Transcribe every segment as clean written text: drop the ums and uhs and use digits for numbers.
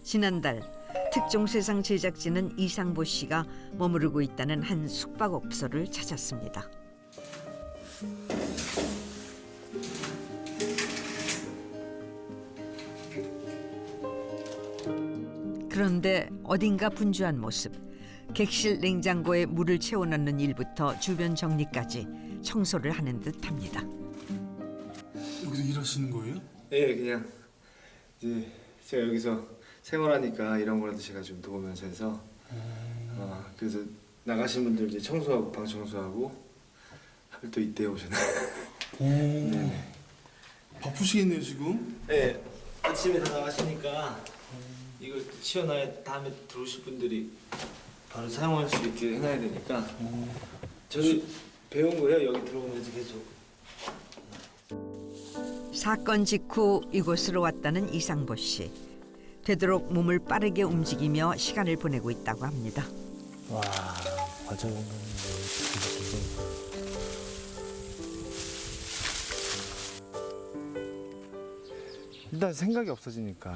지난달 특종세상 제작진은 이상보 씨가 머무르고 있다는 한 숙박업소를 찾았습니다. 그런데 어딘가 분주한 모습. 객실 냉장고에 물을 채워넣는 일부터 주변 정리까지 청소를 하는 듯합니다. 여기서 일하시는 거예요? 예, 그냥 이제 제가 여기서 생활하니까 이런 거라도 제가 좀 도우면서 해서 그래서 나가신 분들 이제 청소하고 방 청소하고 하필 또 이때 오셨네요. 네. 바쁘시겠네요 지금? 네, 아침에 다 나가시니까 이걸 치워놔야 다음에 들어오실 분들이 바로 사용할 수 있게 해놔야 되니까 저도 배운 거예요. 여기 들어오면서 계속. 사건 직후 이곳으로 왔다는 이상보 씨. 되도록 몸을 빠르게 움직이며 시간을 보내고 있다고 합니다. 와, 과자 먹는 일단 생각이 없어지니까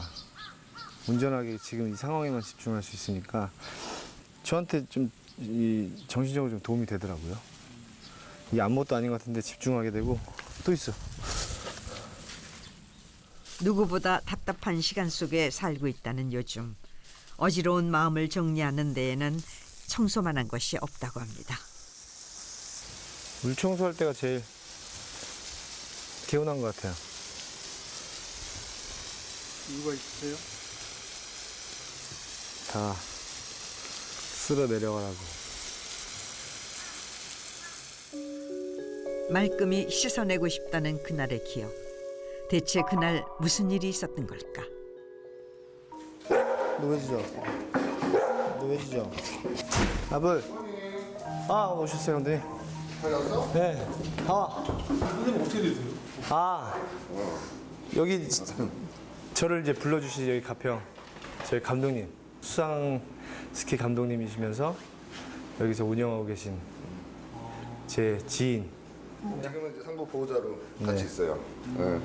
온전하게 지금 이 상황에만 집중할 수 있으니까 저한테 좀 이 정신적으로 좀 도움이 되더라고요. 이게 아무것도 아닌 것 같은데 집중하게 되고 또 있어. 누구보다 답답한 시간 속에 살고 있다는 요즘. 어지러운 마음을 정리하는 데에는 청소만 한 것이 없다고 합니다. 물 청소할 때가 제일 개운한 것 같아요. 이유가 있으세요? 다 쓸어 내려가라고. 말끔히 씻어내고 싶다는 그날의 기억. 대체 그날 무슨 일이 있었던 걸까? 누워지죠. 아벌. 아, 오셨어요, 형님. 찾았어? 네. 선생님 어떻게 되세요? 여기 저를 이제 불러주신 여기 가평 저희 감독님 수상 스키 감독님이시면서 여기서 운영하고 계신 제 지인. 지금은 이제 상부 보호자로 같이 있어요. 네.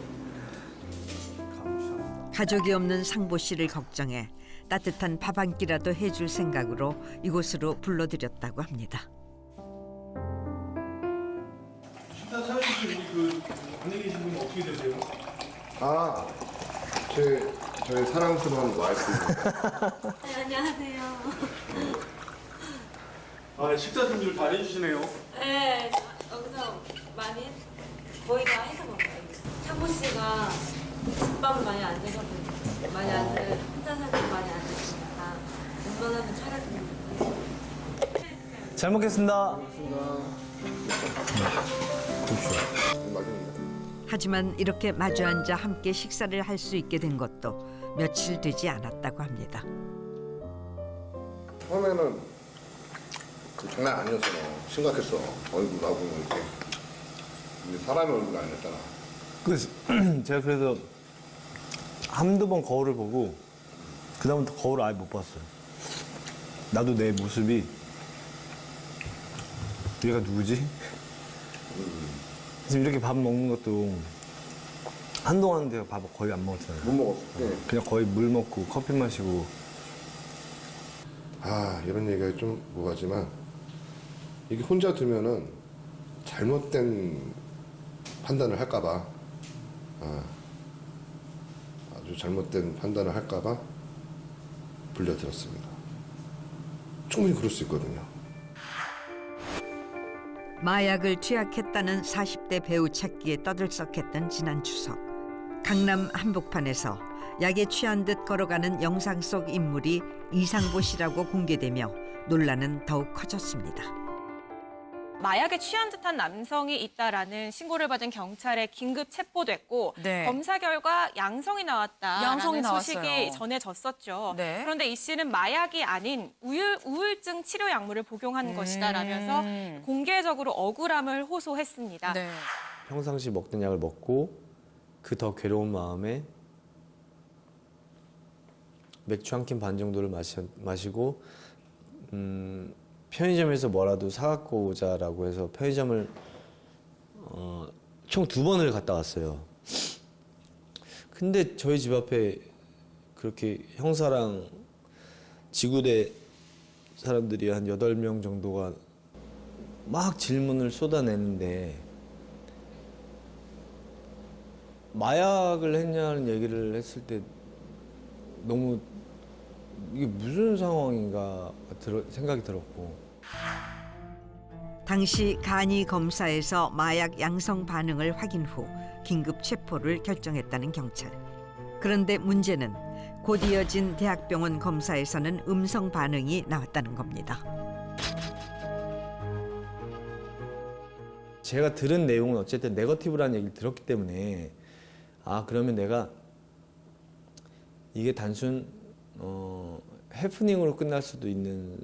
가족이 없는 상보 씨를 걱정해 따뜻한 밥 한 끼라도 해줄 생각으로 이곳으로 불러들였다고 합니다. 식사 차려주신 우리 그 안에 계신 분이 어떻게 되세요? 저희 사랑스러운 와이프. 네, 안녕하세요. 식사 준비를 다 해주시네요. 네, 여기서 많이 거의 다 해서 먹어요. 상보 씨가 집밥을 많이 안 드셔가지고 많이 안 드, 혼자 살고 많이 안 드시니까 웬만하면 차려주는 잘 먹겠습니다. 하지만 이렇게 마주 앉아 함께 식사를 할 수 있게 된 것도 며칠 되지 않았다고 합니다. 처음에는 장난 아니었어. 심각했어. 얼굴 나보고 이렇게. 근데 사람의 얼굴 아니었잖아. 그래서 제가 그래서 한두 번 거울을 보고 그다음부터 거울을 아예 못 봤어요. 나도 내 모습이 얘가 누구지? 그래서 이렇게 밥 먹는 것도 한동안 제가 밥을 거의 안 먹었잖아요. 못 먹었어. 네. 그냥 거의 물 먹고 커피 마시고. 이런 얘기가 좀 뭐하지만 이게 혼자 두면은 잘못된 판단을 할까봐 아주 잘못된 판단을 할까봐 불려들었습니다. 충분히 그럴 수 있거든요. 마약을 투약했다는 40대 배우 찾기에 떠들썩했던 지난 추석. 강남 한복판에서 약에 취한 듯 걸어가는 영상 속 인물이 이상보 씨라고 공개되며 논란은 더욱 커졌습니다. 마약에 취한 듯한 남성이 있다라는 신고를 받은 경찰에 긴급 체포됐고 네. 검사 결과 양성이 나왔다라는 양성이 나왔어요. 소식이 전해졌었죠. 네. 그런데 이 씨는 마약이 아닌 우울증 치료 약물을 복용한 것이다라면서 공개적으로 억울함을 호소했습니다. 네. 평상시 먹던 약을 먹고 그 더 괴로운 마음에 맥주 한 캔 반 정도를 마시고 편의점에서 뭐라도 사갖고 오자라고 해서 편의점을 총 2번을 갔다 왔어요. 근데 저희 집 앞에 그렇게 형사랑 지구대 사람들이 한 8명 정도가 막 질문을 쏟아내는데 마약을 했냐는 얘기를 했을 때 너무 이게 무슨 상황인가 생각이 들었고. 당시 간이 검사에서 마약 양성 반응을 확인 후 긴급 체포를 결정했다는 경찰. 그런데 문제는 곧 이어진 대학병원 검사에서는 음성 반응이 나왔다는 겁니다. 제가 들은 내용은 어쨌든 네거티브라는 얘기를 들었기 때문에 그러면 내가 이게 단순 해프닝으로 끝날 수도 있는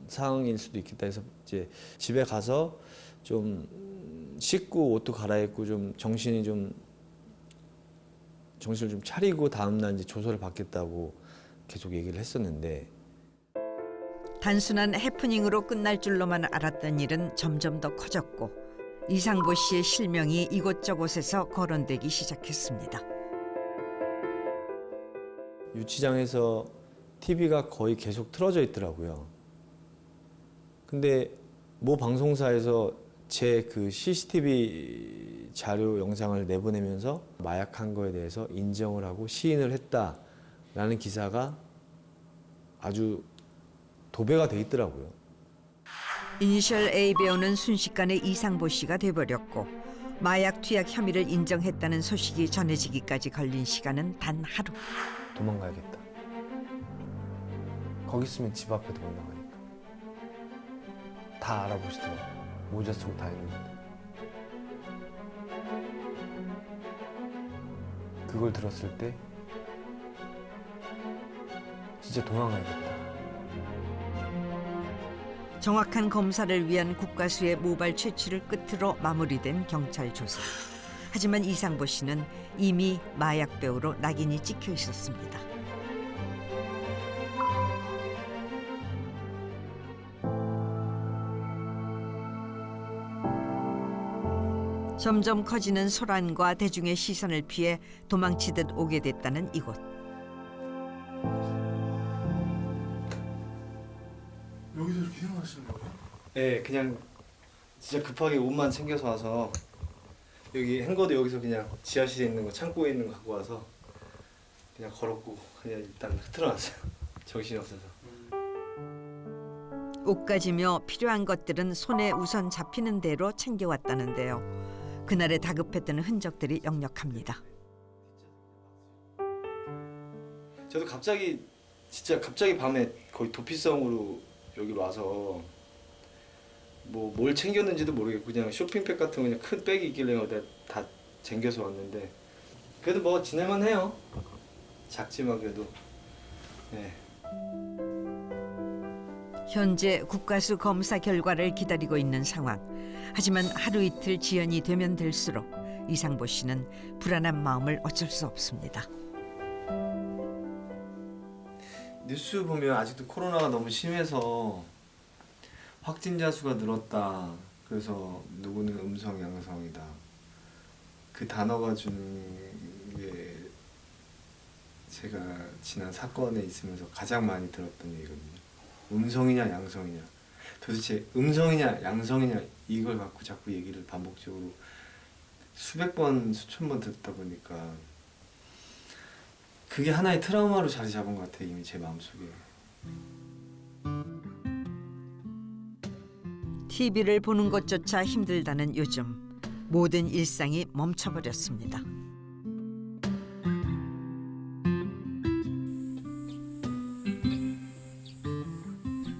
상황일 수도 있겠다 해서 이제 집에 가서 좀 씻고 옷도 갈아입고 좀 정신을 좀 차리고 다음날 이제 조서를 받겠다고 계속 얘기를 했었는데 단순한 해프닝으로 끝날 줄로만 알았던 일은 점점 더 커졌고 이상보 씨의 실명이 이곳저곳에서 거론되기 시작했습니다. 유치장에서 TV가 거의 계속 틀어져 있더라고요. 근데 모 방송사에서 제 그 CCTV 자료 영상을 내보내면서 마약한 거에 대해서 인정을 하고 시인을 했다라는 기사가 아주 도배가 돼 있더라고요. 이니셜 A 배우는 순식간에 이상보 씨가 돼버렸고 마약 투약 혐의를 인정했다는 소식이 전해지기까지 걸린 시간은 단 하루. 도망가야겠다. 거기 있으면 집 앞에도 못 나가니까. 다 알아보시더라고요. 모자 쓰고 다니는데. 그걸 들었을 때 진짜 도망가야겠다. 정확한 검사를 위한 국과수의 모발 채취를 끝으로 마무리된 경찰 조사. 하지만 이상보 씨는 이미 마약 배우로 낙인이 찍혀 있었습니다. 점점 커지는 소란과 대중의 시선을 피해 도망치듯 오게 됐다는 이곳. 여기서 이렇게 생활하시는 거예요? 네, 그냥 진짜 급하게 옷만 챙겨서 와서 여기 행거도 여기서 그냥 지하실에 있는 거 창고에 있는 거 갖고 와서 그냥 걸었고 그냥 일단 흐트러놨어요. 정신이 없어서. 옷가지며 필요한 것들은 손에 우선 잡히는 대로 챙겨왔다는데요. 그날의 다급했던 흔적들이 역력합니다. 저도 진짜 갑자기 밤에 거의 도피성으로 여기로 와서 뭐 뭘 챙겼는지도 모르겠고 그냥 쇼핑백 같은 거 그냥 큰 백이 있길래 어디다 다 쟁겨서 왔는데 그래도 뭐 지낼만 해요. 작지만 그래도. 네. 현재 국과수 검사 결과를 기다리고 있는 상황. 하지만 하루 이틀 지연이 되면 될수록 이상보 씨는 불안한 마음을 어쩔 수 없습니다. 뉴스 보면 아직도 코로나가 너무 심해서 확진자 수가 늘었다. 그래서 누구는 음성, 양성이다. 그 단어가 주는 게 제가 지난 사건에 있으면서 가장 많이 들었던 얘기거든요. 음성이냐 양성이냐. 도대체 음성이냐 양성이냐 이걸 갖고 자꾸 얘기를 반복적으로 수백 번, 수천 번 듣다 보니까 그게 하나의 트라우마로 자리 잡은 것 같아요. 이미 제 마음속에. TV를 보는 것조차 힘들다는 요즘 모든 일상이 멈춰버렸습니다.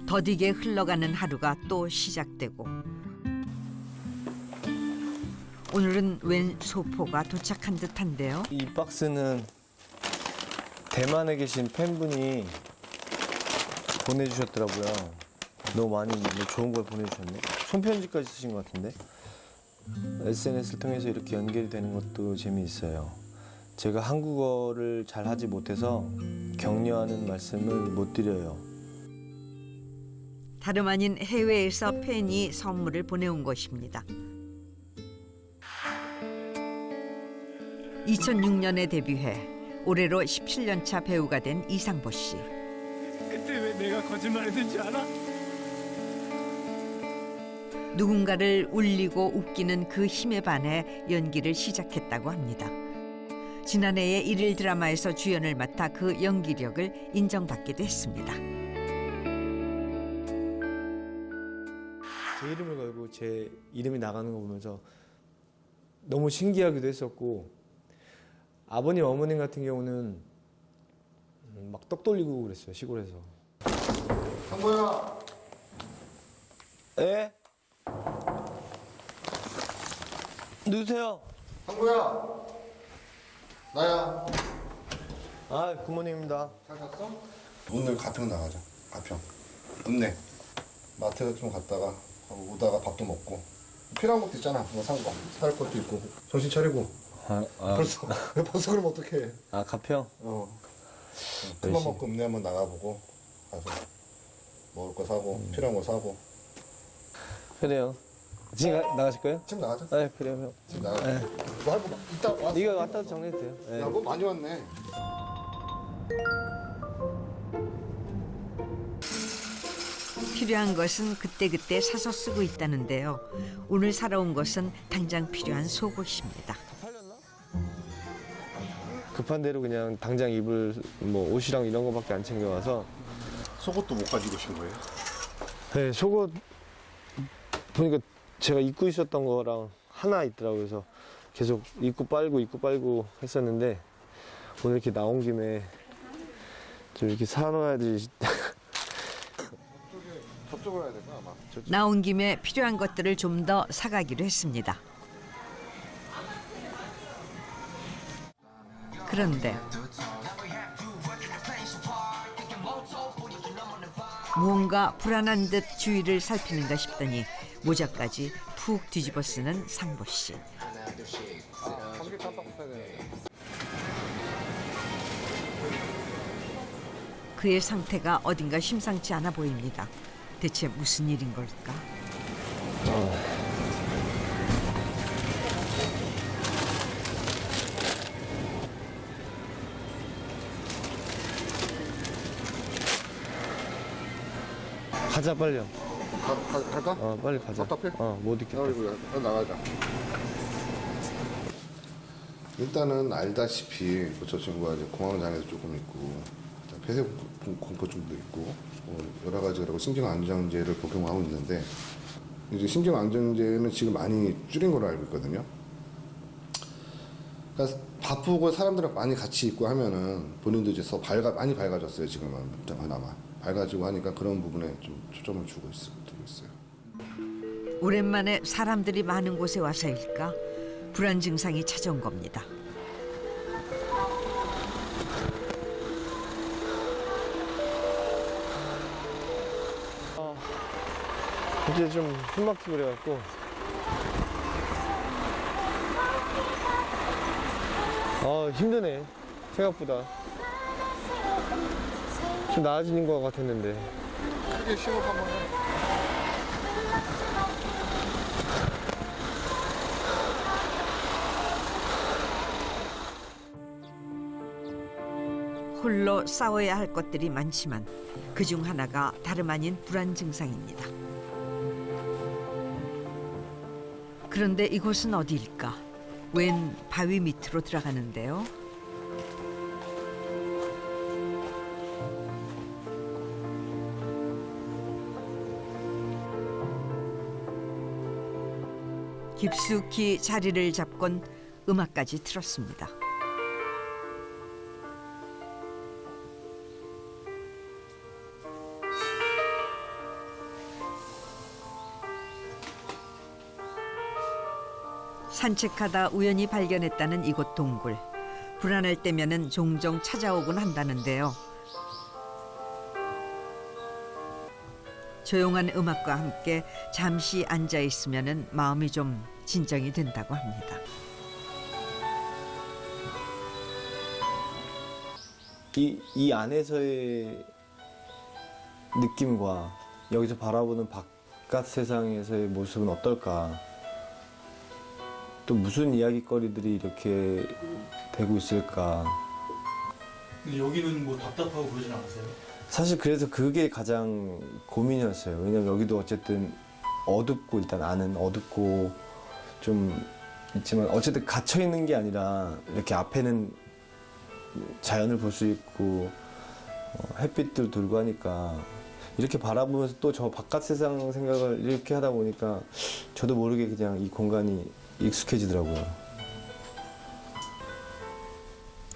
더디게 흘러가는 하루가 또 시작되고 오늘은 웬 소포가 도착한 듯한데요. 이 박스는 대만에 계신 팬분이 보내주셨더라고요. 너무 많이 좋은 걸 보내주셨네. 손편지까지 쓰신 것 같은데. SNS를 통해서 이렇게 연결이 되는 것도 재미있어요. 제가 한국어를 잘 하지 못해서 격려하는 말씀을 못 드려요. 다름 아닌 해외에서 팬이 선물을 보내온 것입니다. 2006년에 데뷔해 올해로 17년 차 배우가 된 이상보 씨. 그때 왜 내가 거짓말했는지 알아? 누군가를 울리고 웃기는 그 힘에 반해 연기를 시작했다고 합니다. 지난해에 일일 드라마에서 주연을 맡아 그 연기력을 인정받기도 했습니다. 제 이름을 걸고 제 이름이 나가는 거 보면서 너무 신기하기도 했었고, 아버님 어머님 같은 경우는 막 떡 돌리고 그랬어요, 시골에서. 상보야. 예? 누구세요? 상보야. 나야. 아, 굿모닝입니다. 잘 잤어? 오늘 가평 나가자. 가평. 읍내. 마트 좀 갔다가 오다가 밥도 먹고. 필요한 것도 있잖아. 뭐 산 거. 살 것도 있고. 정신 차리고. 벌써 그럼 어떡해. 아, 가평? 큰맘 먹고 읍내 한번 나가보고 가서 먹을 거 사고 필요한 거 사고. 그래요. 지금 나가실 거예요? 지금 나가자. 네, 그래요, 형. 지금 나가자. 뭐 할 거 이따 와서. 이거 왔다 정리해도 돼요. 네. 야, 뭐 많이 왔네. 필요한 것은 그때그때 사서 쓰고 있다는데요. 오늘 사러 온 것은 당장 필요한 속옷입니다. 급한 대로 그냥 당장 입을 뭐 옷이랑 이런 거밖에 안 챙겨와서. 속옷도 못 가지고 오신 거예요? 네, 속옷 보니까 제가 입고 있었던 거랑 하나 있더라고요. 그래서 계속 입고 빨고 했었는데 오늘 이렇게 나온 김에 좀 이렇게 사놔야지. 저쪽으로 해야 될까 아마. 나온 김에 필요한 것들을 좀 더 사가기로 했습니다. 그런데 무언가 불안한 듯 주위를 살피는가 싶더니 모자까지 푹 뒤집어 쓰는 상보 씨. 그의 상태가 어딘가 심상치 않아 보입니다. 대체 무슨 일인 걸까? 가자, 빨리요. 갈까? 빨리 가자. 답답해? 못 있겠다. 나가자. 일단은 알다시피 저 친구가 이제 공황장애도 조금 있고 폐쇄 공포증도 있고 여러 가지라고 신경안정제를 복용하고 있는데 이제 신경안정제는 지금 많이 줄인 걸로 알고 있거든요. 그러니까 바쁘고 사람들이랑 많이 같이 있고 하면은 본인도 이제 많이 밝아졌어요. 지금은 그나마 밝아지고 하니까 그런 부분에 좀 초점을 두고 있어요. 오랜만에 사람들이 많은 곳에 와서일까? 불안 증상이 찾아온 겁니다. 이제 좀 숨막히고 그래갖고 힘드네. 생각보다 좀 나아지는 것 같았는데. 크게 심호흡 한번 해. 홀로 싸워야 할 것들이 많지만 그중 하나가 다름 아닌 불안 증상입니다. 그런데 이곳은 어디일까? 웬 바위 밑으로 들어가는데요. 깊숙이 자리를 잡곤 음악까지 틀었습니다. 산책하다 우연히 발견했다는 이곳 동굴. 불안할 때면은 종종 찾아오곤 한다는데요. 조용한 음악과 함께 잠시 앉아 있으면은 마음이 좀 진정이 된다고 합니다. 이 안에서의 느낌과 여기서 바라보는 바깥 세상에서의 모습은 어떨까? 또 무슨 이야기거리들이 이렇게 되고 있을까? 근데 여기는 뭐 답답하고 그러진 않으세요? 사실 그래서 그게 가장 고민이었어요. 왜냐면 여기도 어쨌든 어둡고 일단 안은 어둡고 좀 있지만 어쨌든 갇혀 있는 게 아니라 이렇게 앞에는 자연을 볼 수 있고 햇빛도 들고 하니까 이렇게 바라보면서 또 저 바깥 세상 생각을 이렇게 하다 보니까 저도 모르게 그냥 이 공간이 익숙해지더라고요.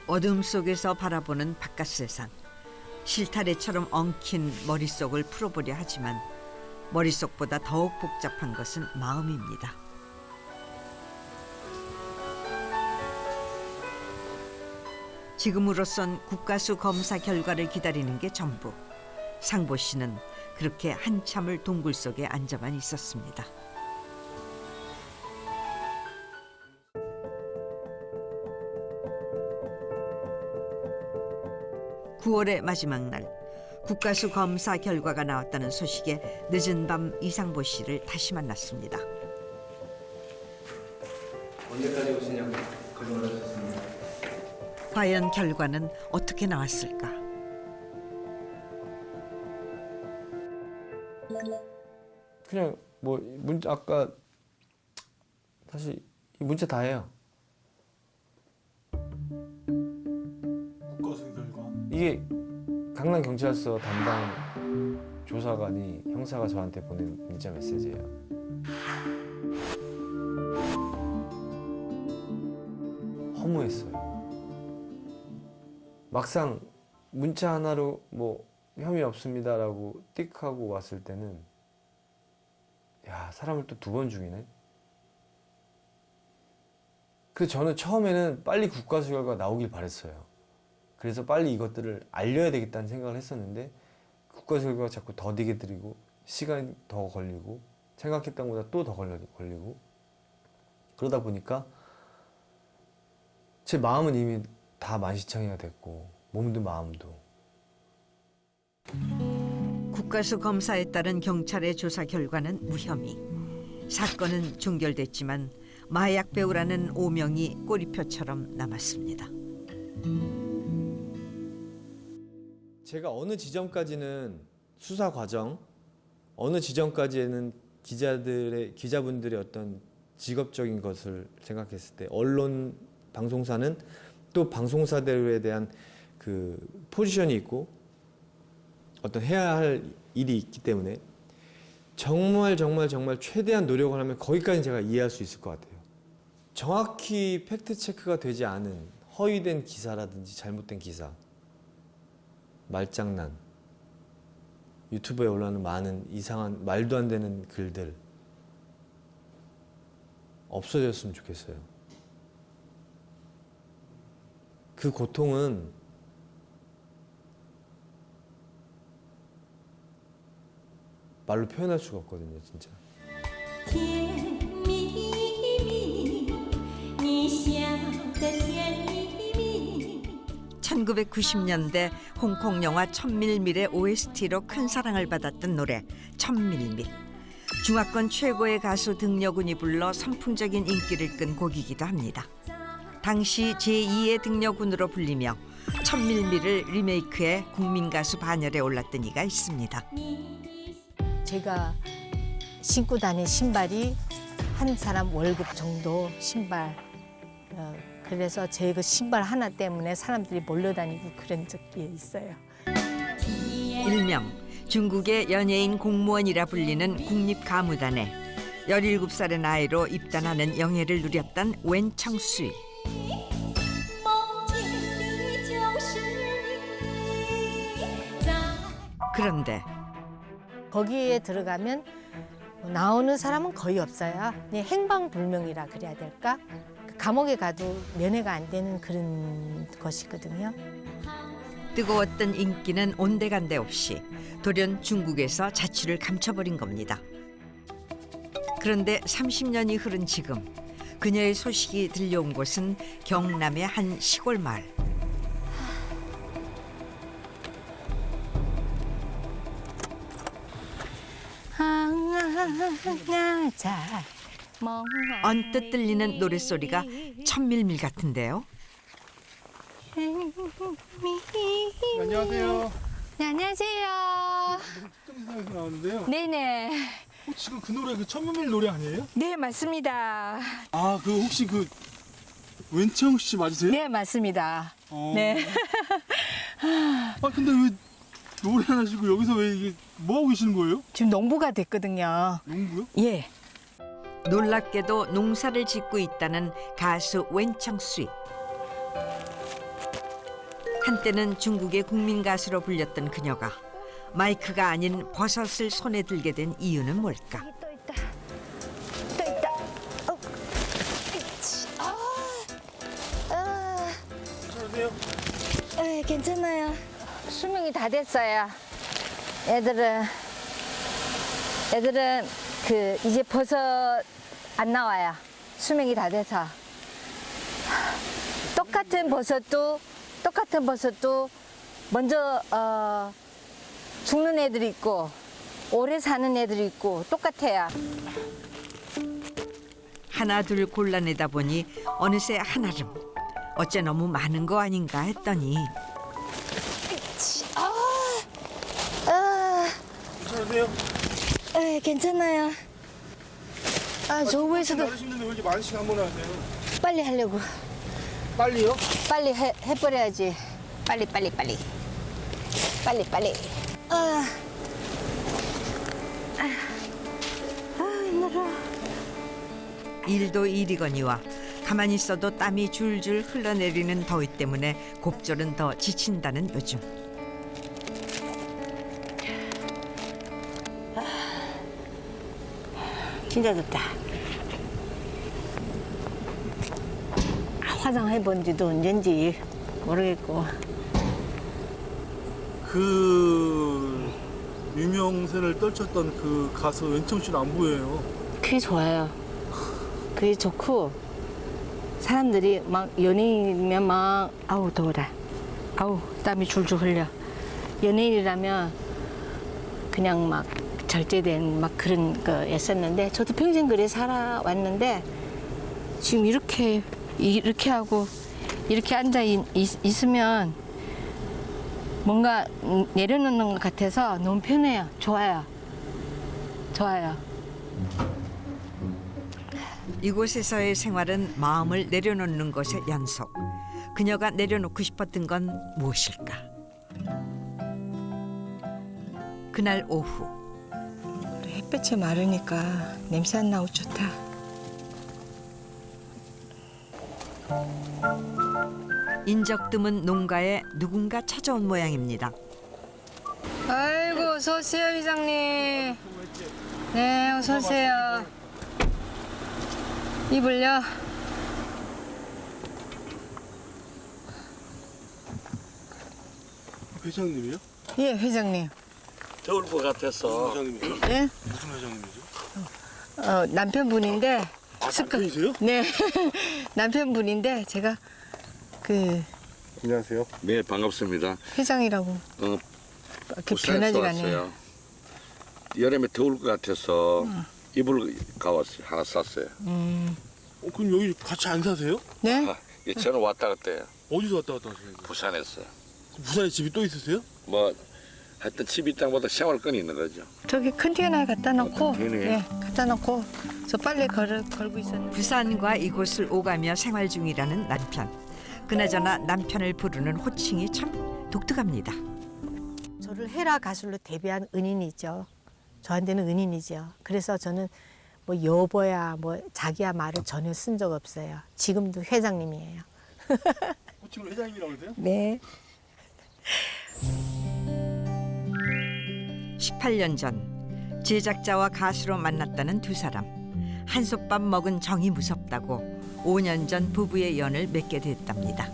어둠 속에서 바라보는 바깥 세상. 실타래처럼 엉킨 머릿속을 풀어보려 하지만 머릿속보다 더욱 복잡한 것은 마음입니다. 지금으로선 국가수 검사 결과를 기다리는 게 전부. 상보 씨는 그렇게 한참을 동굴 속에 앉아만 있었습니다. (9월의) 마지막 날 국가수 검사 결과가 나왔다는 소식에 늦은 밤 이상보 씨를 다시 만났습니다. 언제까지 오시냐고 거짓말하셨습니다. 과연 결과는 어떻게 나왔을까? 그냥 뭐 문자 아까 사실 이 문자 다 해요. 국가수 결과. 이게 강남경찰서 담당 조사관이 형사가 저한테 보낸 문자 메시지예요. 허무했어요. 막상 문자 하나로 뭐 혐의 없습니다라고 띡 하고 왔을 때는 야, 사람을 또 2번 죽이네. 그래서 저는 처음에는 빨리 국가수 결과가 나오길 바랬어요. 그래서 빨리 이것들을 알려야 되겠다는 생각을 했었는데 국가수 결과가 자꾸 더디게 들이고 시간이 더 걸리고 생각했던 것보다 또 더 걸리고 그러다 보니까 제 마음은 이미 다 만시창이가 됐고 몸도 마음도. 국가수 검사에 따른 경찰의 조사 결과는 무혐의. 사건은 종결됐지만 마약 배우라는 오명이 꼬리표처럼 남았습니다. 제가 어느 지점까지는 수사 과정, 어느 지점까지는 기자분들의 어떤 직업적인 것을 생각했을 때 언론 방송사는 또 방송사대로에 대한 그 포지션이 있고 어떤 해야 할 일이 있기 때문에 정말 최대한 노력을 하면 거기까지는 제가 이해할 수 있을 것 같아요. 정확히 팩트 체크가 되지 않은 허위된 기사라든지 잘못된 기사, 말장난, 유튜브에 올라오는 많은 이상한 말도 안 되는 글들 없어졌으면 좋겠어요. 그 고통은 말로 표현할 수가 없거든요, 진짜. 1990년대 홍콩 영화 천밀밀의 OST로 큰 사랑을 받았던 노래 천밀밀. 중화권 최고의 가수 등려군이 불러 선풍적인 인기를 끈 곡이기도 합니다. 당시 제2의 등려군으로 불리며 천밀밀을 리메이크해 국민가수 반열에 올랐던 이가 있습니다. 제가 신고 다닌 신발이 한 사람 월급 정도 신발. 그래서 제 그 신발 하나 때문에 사람들이 몰려다니고 그런 적이 있어요. 일명 중국의 연예인 공무원이라 불리는 국립가무단에 17살의 나이로 입단하는 영예를 누렸던 웬청수이. 그런데 거기에 들어가면 나오는 사람은 거의 없어요. 그냥 행방불명이라 그래야 될까? 감옥에 가도 면회가 안 되는 그런 것이거든요. 뜨거웠던 인기는 온데간데 없이 돌연 중국에서 자취를 감춰버린 겁니다. 그런데 30년이 흐른 지금 그녀의 소식이 들려온 곳은 경남의 한 시골 마을. 언뜻 들리는 노랫소리가 천밀밀 같은데요. 안녕하세요. 네, 안녕하세요. 특정세상에서 나왔는데요. 네네. 지금 그 노래 그 천문밀 노래 아니에요? 네, 맞습니다. 아, 그 혹시 그 웬청 씨 맞으세요? 네, 맞습니다. 어. 네. 아, 근데 왜 노래 안 하시고 여기서 왜 이게 뭐 하고 계시는 거예요? 지금 농부가 됐거든요. 농구요? 예. 놀랍게도 농사를 짓고 있다는 가수 웬청씨. 한때는 중국의 국민 가수로 불렸던 그녀가 마이크가 아닌 버섯을 손에 들게 된 이유는 뭘까? 또 있다. 또 있다. 괜찮으세요? 네, 괜찮아요. 수명이 다 됐어요. 애들은 그 이제 버섯 안 나와요. 수명이 다 돼서. 똑같은 버섯도 먼저 죽는 애들이 있고 오래 사는 애들이 있고 똑같아요. 하나 둘 골라내다 보니 어느새 한아름. 어째 너무 많은 거 아닌가 했더니 괜찮으세요? 네, 괜찮아요. 조부에서도 많으시는데 왜 이렇게 많으시게 한 번에 하세요? 빨리 하려고. 빨리요? 빨리 해버려야지. 빨리. 힘들어. 일도 일이거니와 가만히 있어도 땀이 줄줄 흘러내리는 더위 때문에 곱절은 더 지친다는 요즘. 진짜 덥다. 화장해본 지도 언젠지 모르겠고. 그 유명세를 떨쳤던 그 가수 웬청 씨는 안 보여요. 그게 좋아요. 그게 좋고 사람들이 막 연예인이면 막 아우 더워라. 아우 땀이 줄줄 흘려. 연예인이라면 그냥 막 절제된 막 그런 거였었는데 저도 평생 그래 살아왔는데 지금 이렇게 하고 이렇게 앉아 있으면 뭔가 내려놓는 것 같아서 너무 편해요. 좋아요. 이곳에서의 생활은 마음을 내려놓는 것의 연속. 그녀가 내려놓고 싶었던 건 무엇일까? 그날 오후 햇볕이 마르니까 냄새 안 나고 좋다. 인적 드문 농가에 누군가 찾아온 모양입니다. 아이고 어서 오세요 회장님. 네 어서 오세요. 이불요? 회장님이요? 예 회장님. 더울 것 같아서. 회장님이요? 예? 무슨 회장님이죠? 남편분인데. 남편이세요? 네 남편분인데 제가 그 안녕하세요. 네, 반갑습니다. 회장이라고 이렇게 부산에서 변하지가 않네요. 왔어요. 여름에 더울 것 같아서 이불 가왔어요. 하나 샀어요. 그럼 여기 같이 안 사세요? 네? 아, 예, 저는 왔다 갔다 해요. 어디서 왔다 갔다 하세요? 부산에서. 부산에 집이 또 있으세요? 뭐 하여튼 집이 땅보다 생활권이 있는 거죠. 저기 컨테이너에 갖다 놓고 컨테이너에? 네 갖다 놓고 저 빨래 걸고 있었는데 부산과 이곳을 오가며 생활 중이라는 남편. 그나저나 남편을 부르는 호칭이 참 독특합니다. 저를 헤라 가수로 데뷔한 은인이죠. 저한테는 은인이죠. 그래서 저는 뭐 여보야 뭐 자기야 말을 전혀 쓴 적 없어요. 지금도 회장님이에요. 호칭으로 회장님이라고 그러세요? 네. 18년 전 제작자와 가수로 만났다는 두 사람. 한솥밥 먹은 정이 무섭다고 5년 전 부부의 연을 맺게 됐답니다.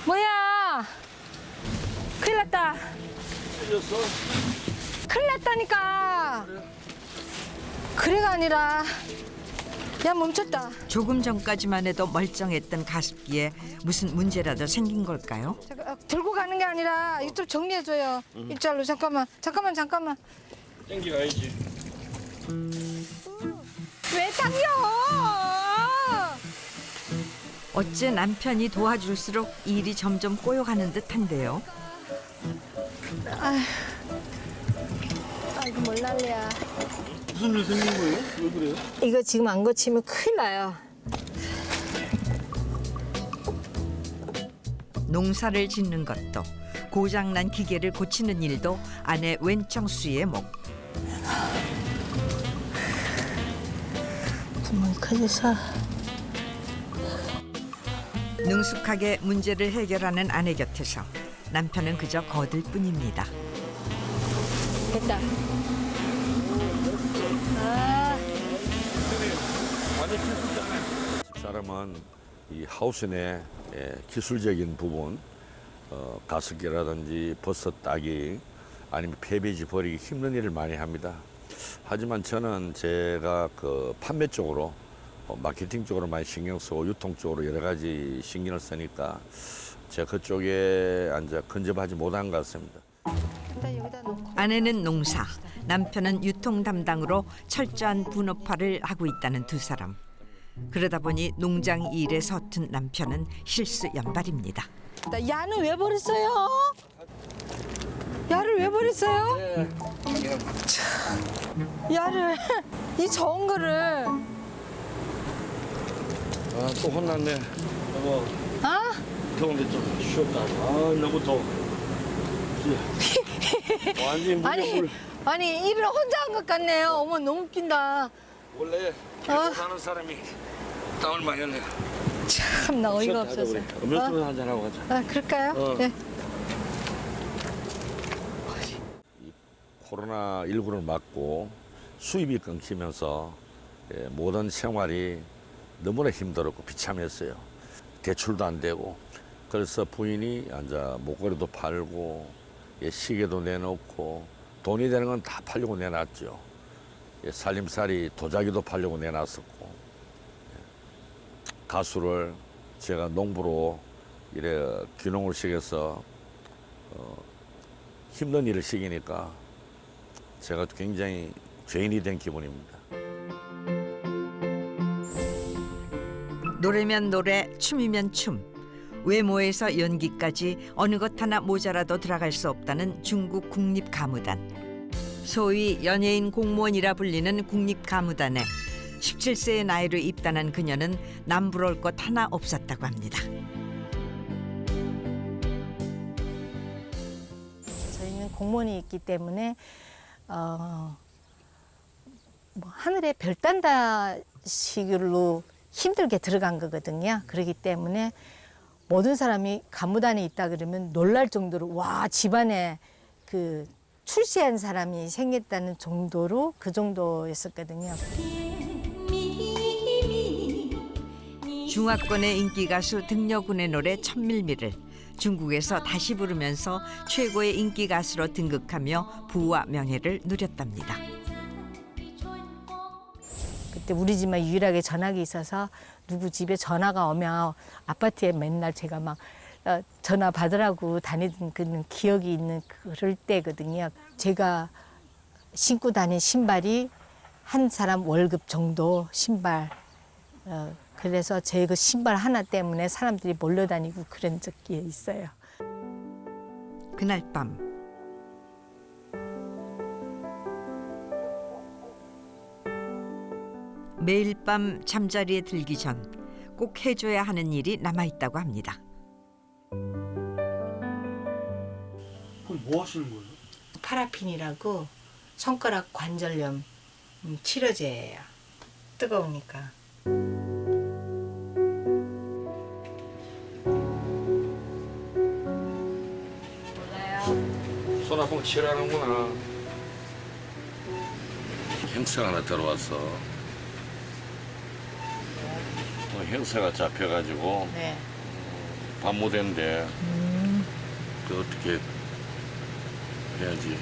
뭐야? 큰일 났다. 큰일 났다니까. 그래가 아니라 야 멈췄다. 조금 전까지만 해도 멀쩡했던 가습기에 무슨 문제라도 생긴 걸까요? 들고 가는 게 아니라 이쪽 정리해줘요. 일자로 잠깐만. 땡기 가야지. 왜 당겨? 어째 남편이 도와줄수록 일이 점점 꼬여가는 듯한데요. 아이고 몰랄래야. 무슨 일 생긴 거예요? 왜 그래요? 이거 지금 안 고치면 큰일 나요. 농사를 짓는 것도 고장난 기계를 고치는 일도 아내 웬청수의 목. 구멍이 커져서. 능숙하게 문제를 해결하는 아내 곁에서 남편은 그저 거들 뿐입니다. 됐다. 아, 집사람은 이 하우스 내 기술적인 부분, 가습기라든지 버섯 따기 아니면 폐배지 버리기 힘든 일을 많이 합니다. 하지만 저는 제가 그 판매 쪽으로 마케팅 쪽으로 많이 신경 쓰고 유통 쪽으로 여러 가지 신경을 쓰니까 제가 그쪽에 앉아 근접하지 못한 것 같습니다. 일단 여기다 놓고. 아내는 농사, 남편은 유통 담당으로 철저한 분업화를 하고 있다는 두 사람. 그러다 보니 농장 일에 서툰 남편은 실수 연발입니다. 야는 왜 버렸어요? 야를 왜 버렸어요? 야를 이 좋은 거를. 아, 또 혼났네. 여보, 아? 더운데 좀 쉬었다. 아, 너무 더워. 완전히 아니 일을 혼자 한 것 같네요. 어머 너무 웃긴다. 원래 결혼 사는 사람이 땀을 많이 흘려요. 참 나 어이가 없어서. 음료수 한잔 하고 가자. 아 그럴까요? 어. 네. 코로나19를 맞고 수입이 끊기면서 모든 생활이 너무나 힘들었고 비참했어요. 대출도 안 되고 그래서 부인이 앉아 목걸이도 팔고 시계도 내놓고 돈이 되는 건 다 팔려고 내놨죠. 살림살이 도자기도 팔려고 내놨었고 가수를 제가 농부로 이래 귀농을 시켜서 힘든 일을 시키니까 제가 굉장히 죄인이 된 기분입니다. 노래면 노래, 춤이면 춤. 외모에서 연기까지 어느 것 하나 모자라도 들어갈 수 없다는 중국 국립가무단. 소위 연예인 공무원이라 불리는 국립가무단에 17세의 나이로 입단한 그녀는 남부러울 것 하나 없었다고 합니다. 저희는 공무원이 있기 때문에 뭐 하늘에 별 딴다식으로 힘들게 들어간 거거든요. 그렇기 때문에 모든 사람이 가무단에 있다 그러면 놀랄 정도로 와 집안에 그 출세한 사람이 생겼다는 정도로 그 정도였었거든요. 중화권의 인기 가수 등려군의 노래 천밀미를 중국에서 다시 부르면서 최고의 인기 가수로 등극하며 부와 명예를 누렸답니다. 그때 우리 집만 유일하게 전화기 있어서 누구 집에 전화가 오면 아파트에 맨날 제가 막 전화 받으라고 다니던 그런 기억이 있는 그럴 때거든요. 제가 신고 다닌 신발이 한 사람 월급 정도 신발. 그래서 제 그 신발 하나 때문에 사람들이 몰려다니고 그런 적이 있어요. 그날 밤 매일 밤 잠자리에 들기 전 꼭 해줘야 하는 일이 남아있다고 합니다. 그럼 뭐 하시는 거예요? 파라핀이라고 손가락 관절염 치료제예요. 뜨거우니까. 손 한번 칠하는구나. 행사가 하나 들어왔어. 행사가 잡혀가지고 네. 밥 못했는데 그 어떻게 해야지.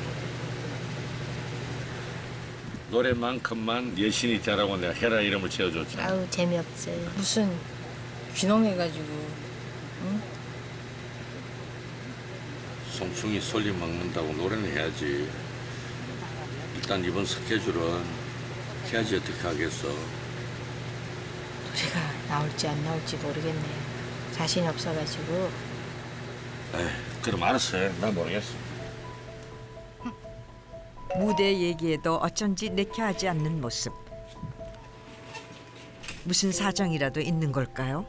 노래만큼만 여신이 되라고 내가 헤라 이름을 지어줬잖아. 아우 재미없어요. 무슨 귀농해가지고 응? 송충이 솔리 먹는다고 노래는 해야지. 일단 이번 스케줄은 해야지 어떻게 하겠어. 노래가 나올지 안 나올지 모르겠네요. 자신이 없어가지고. 에이, 그럼 알았어. 난 모르겠어. 무대 얘기에도 어쩐지 내켜하지 않는 모습. 무슨 사정이라도 있는 걸까요?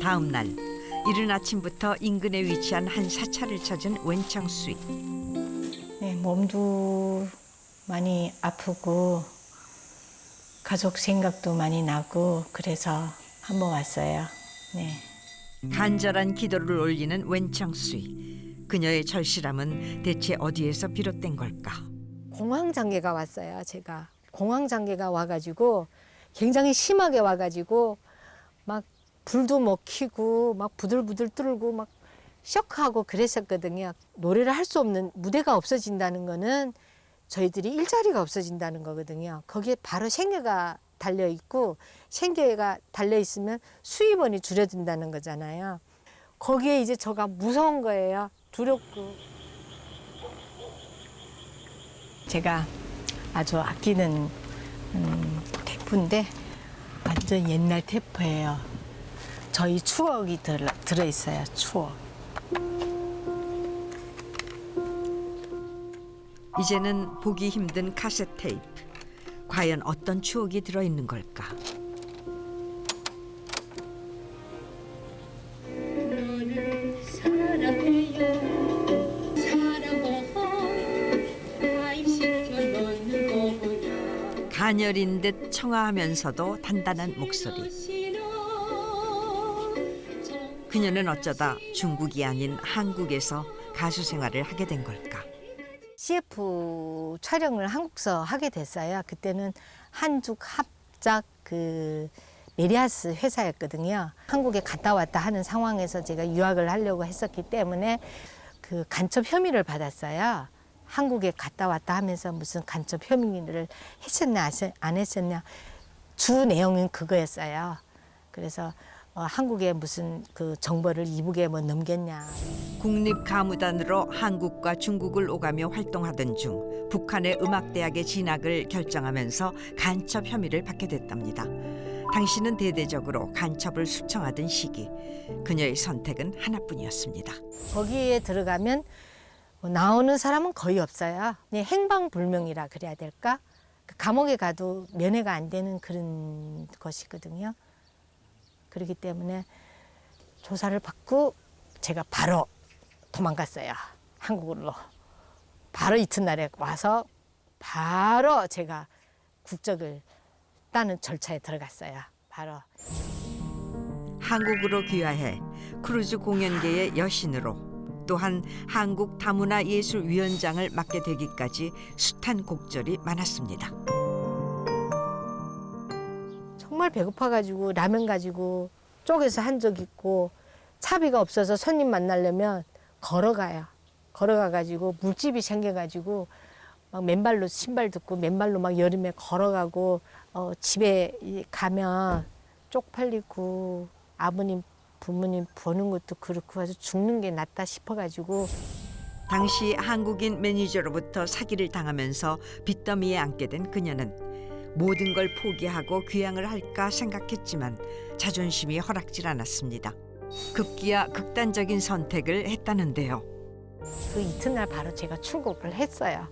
다음 날 이른 아침부터 인근에 위치한 한 사찰을 찾은 웬창수이. 네, 몸도 많이 아프고 가족 생각도 많이 나고 그래서 한번 왔어요. 네. 간절한 기도를 올리는 웬창수이. 그녀의 절실함은 대체 어디에서 비롯된 걸까? 공황장애가 왔어요. 제가 공황장애가 와가지고 굉장히 심하게 와가지고 막 불도 못 켜고 막 부들부들 떨고 막 쇼크하고 그랬었거든요. 노래를 할 수 없는 무대가 없어진다는 거는 저희들이 일자리가 없어진다는 거거든요. 거기에 바로 생계가 달려 있고 생계가 달려 있으면 수입원이 줄어든다는 거잖아요. 거기에 이제 저가 무서운 거예요. 두렵고. 제가 아주 아끼는 테이프인데 완전 옛날 테이프예요. 저희 추억이 들어있어요. 추억. 이제는 보기 힘든 카세트 테이프. 과연 어떤 추억이 들어있는 걸까? 가녀린 듯 청아하면서도 단단한 목소리. 그녀는 어쩌다 중국이 아닌 한국에서 가수 생활을 하게 된 걸까? CF 촬영을 한국서 하게 됐어요. 그때는 한죽 합작 그 메리아스 회사였거든요. 한국에 갔다 왔다 하는 상황에서 제가 유학을 하려고 했었기 때문에 그 간첩 혐의를 받았어요. 한국에 갔다 왔다 하면서 무슨 간첩 혐의를 했었냐 안 했었냐 주 내용은 그거였어요. 그래서 한국에 무슨 그 정보를 이북에 뭐 넘겼냐. 국립가무단으로 한국과 중국을 오가며 활동하던 중 북한의 음악대학에 진학을 결정하면서 간첩 혐의를 받게 됐답니다. 당시는 대대적으로 간첩을 숙청하던 시기. 그녀의 선택은 하나뿐이었습니다. 거기에 들어가면 나오는 사람은 거의 없어요. 그냥 행방불명이라 그래야 될까? 감옥에 가도 면회가 안 되는 그런 것이거든요. 그렇기 때문에 조사를 받고 제가 바로 도망갔어요. 한국으로. 바로 이튿날에 와서 바로 제가 국적을 따는 절차에 들어갔어요. 바로. 한국으로 귀화해 크루즈 공연계의 여신으로 또한 한국 다문화예술위원장을 맡게 되기까지 숱한 곡절이 많았습니다. 정말 배고파가지고 라면 가지고 쪼개서 한 적 있고 차비가 없어서 손님 만나려면 걸어가요. 걸어가가지고 물집이 생겨가지고 막 맨발로 신발 듣고 맨발로 막 여름에 걸어가고 집에 가면 쪽팔리고 아버님 부모님 보는 것도 그렇고 해서 죽는 게 낫다 싶어가지고 당시 한국인 매니저로부터 사기를 당하면서 빚더미에 앉게 된 그녀는 모든 걸 포기하고 귀향을 할까 생각했지만 자존심이 허락질 않았습니다. 급기야 극단적인 선택을 했다는데요. 그 이튿날 바로 제가 출국을 했어요.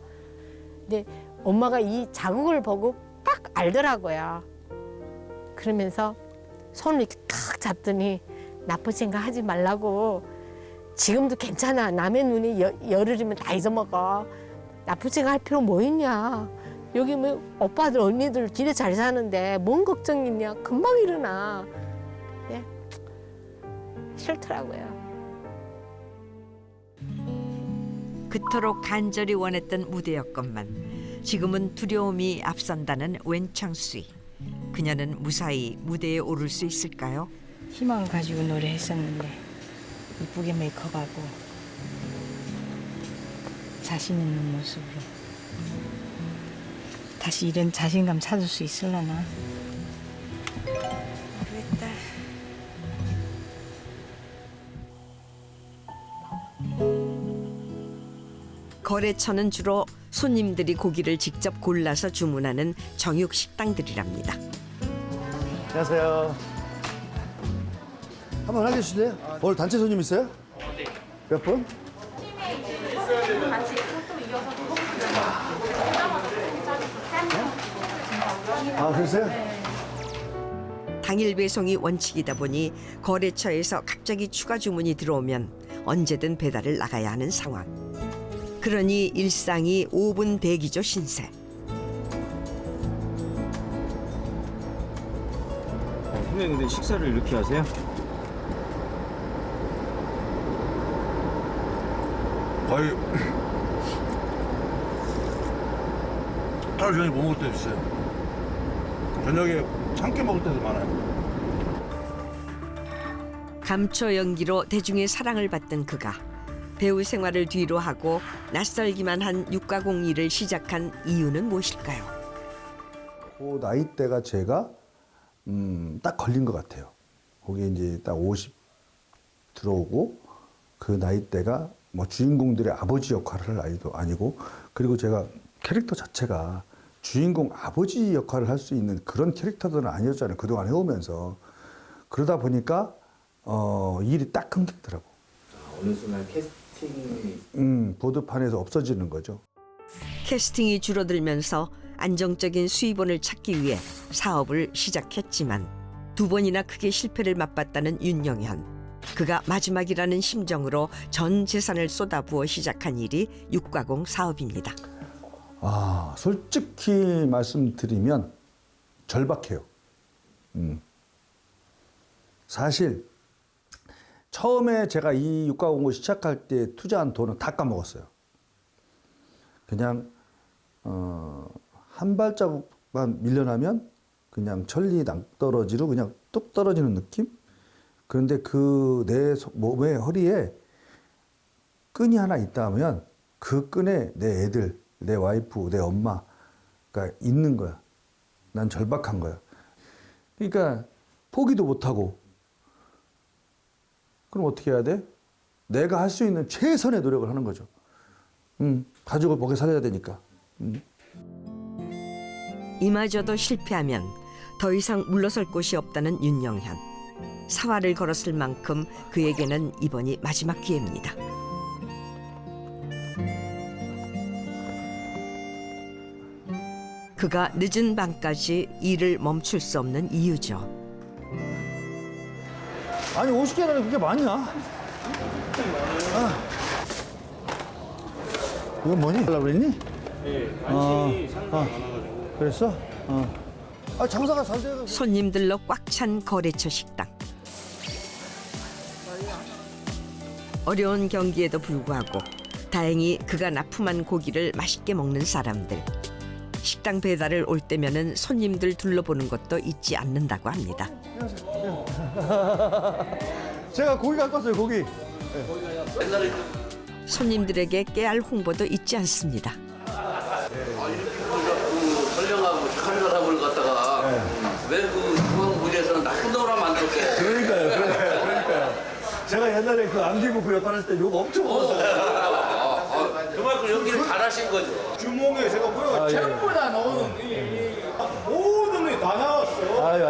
근데 엄마가 이 자국을 보고 딱 알더라고요. 그러면서 손을 이렇게 탁 잡더니 나쁜 생각 하지 말라고. 지금도 괜찮아. 남의 눈이 열흘이면 다 잊어먹어. 나쁜 생각 할 필요 뭐 있냐. 여기 뭐 오빠들 언니들 길에 잘 사는데 뭔 걱정 있냐. 금방 일어나. 네? 싫더라고요. 그토록 간절히 원했던 무대였건만 지금은 두려움이 앞선다는 웬창수이. 그녀는 무사히 무대에 오를 수 있을까요? 희망 가지고 노래했었는데 이쁘게 메이크업하고 자신 있는 모습으로 다시 이런 자신감 찾을 수 있으려나 모르겠다. 거래처는 주로 손님들이 고기를 직접 골라서 주문하는 정육 식당들이랍니다. 안녕하세요. 한번 확인해 주실래요? 오늘 단체 손님 있어요? 네. 몇 분? 아, 그러세요? 당일 배송이 원칙이다 보니 거래처에서 갑자기 추가 주문이 들어오면 언제든 배달을 나가야 하는 상황. 그러니 일상이 5분 대기조 신세. 선생님 근데 식사를 이렇게 하세요? 거의 하루 종일 못 먹을 때도 있어요. 저녁에 참깨 먹을 때도 많아요. 감초 연기로 대중의 사랑을 받던 그가 배우 생활을 뒤로 하고 낯설기만 한 육가공 일을 시작한 이유는 무엇일까요? 그 나이대가 제가 딱 걸린 것 같아요. 거기에 이제 딱 50 들어오고 그 나이대가 뭐 주인공들의 아버지 역할을 아니고 그리고 제가 캐릭터 자체가 주인공 아버지 역할을 할 수 있는 그런 캐릭터들은 아니었잖아요. 그동안 해오면서. 그러다 보니까 일이 딱 끊기더라고. 어느 순간 캐스팅이 보드판에서 없어지는 거죠. 캐스팅이 줄어들면서 안정적인 수입원을 찾기 위해 사업을 시작했지만 2번이나 크게 실패를 맛봤다는 윤영현. 그가 마지막이라는 심정으로 전 재산을 쏟아부어 시작한 일이 육가공 사업입니다. 아, 솔직히 말씀드리면 절박해요. 사실 처음에 제가 이 육가공을 시작할 때 투자한 돈은 다 까먹었어요. 그냥 한 발자국만 밀려나면 그냥 천리 낭떠러지로 그냥 뚝 떨어지는 느낌? 그런데 그 내 몸의 허리에 끈이 하나 있다면 그 끈에 내 애들, 내 와이프, 내 엄마가 있는 거야. 난 절박한 거야. 그러니까 포기도 못하고 그럼 어떻게 해야 돼? 내가 할 수 있는 최선의 노력을 하는 거죠. 가족을 먹여 살려야 되니까. 이마저도 실패하면 더 이상 물러설 곳이 없다는 윤영현. 사활을 걸었을 만큼 그에게는 이번이 마지막 기회입니다. 그가 늦은 밤까지 일을 멈출 수 없는 이유죠. 아니 50개라도 그게 많냐? 이건 뭐니? 하려고 그랬니? 네, 안심이 상당히 많아가지고. 그랬어? 아, 장사가 잘 돼요. 손님들로 꽉 찬 거래처 식당. 어려운 경기에도 불구하고 다행히 그가 납품한 고기를 맛있게 먹는 사람들. 식당 배달을 올 때면은 손님들 둘러보는 것도 잊지 않는다고 합니다. 제가 고기 갖고 왔어요, 고기. 손님들에게 깨알 홍보도 잊지 않습니다. 선량하고 착한 사람을 갖다가 왜 그 중앙부지에서는 나쁜 놈으로 만들었게? 그러니까요. 제가 옛날에 그 안기부 그 역할 했을 때 욕 엄청 먹었어요. 그만큼 연기를 잘하신 거죠. 주몽에 제가 보여 전부 다 나오는 모든 게 다 나왔어. 아유.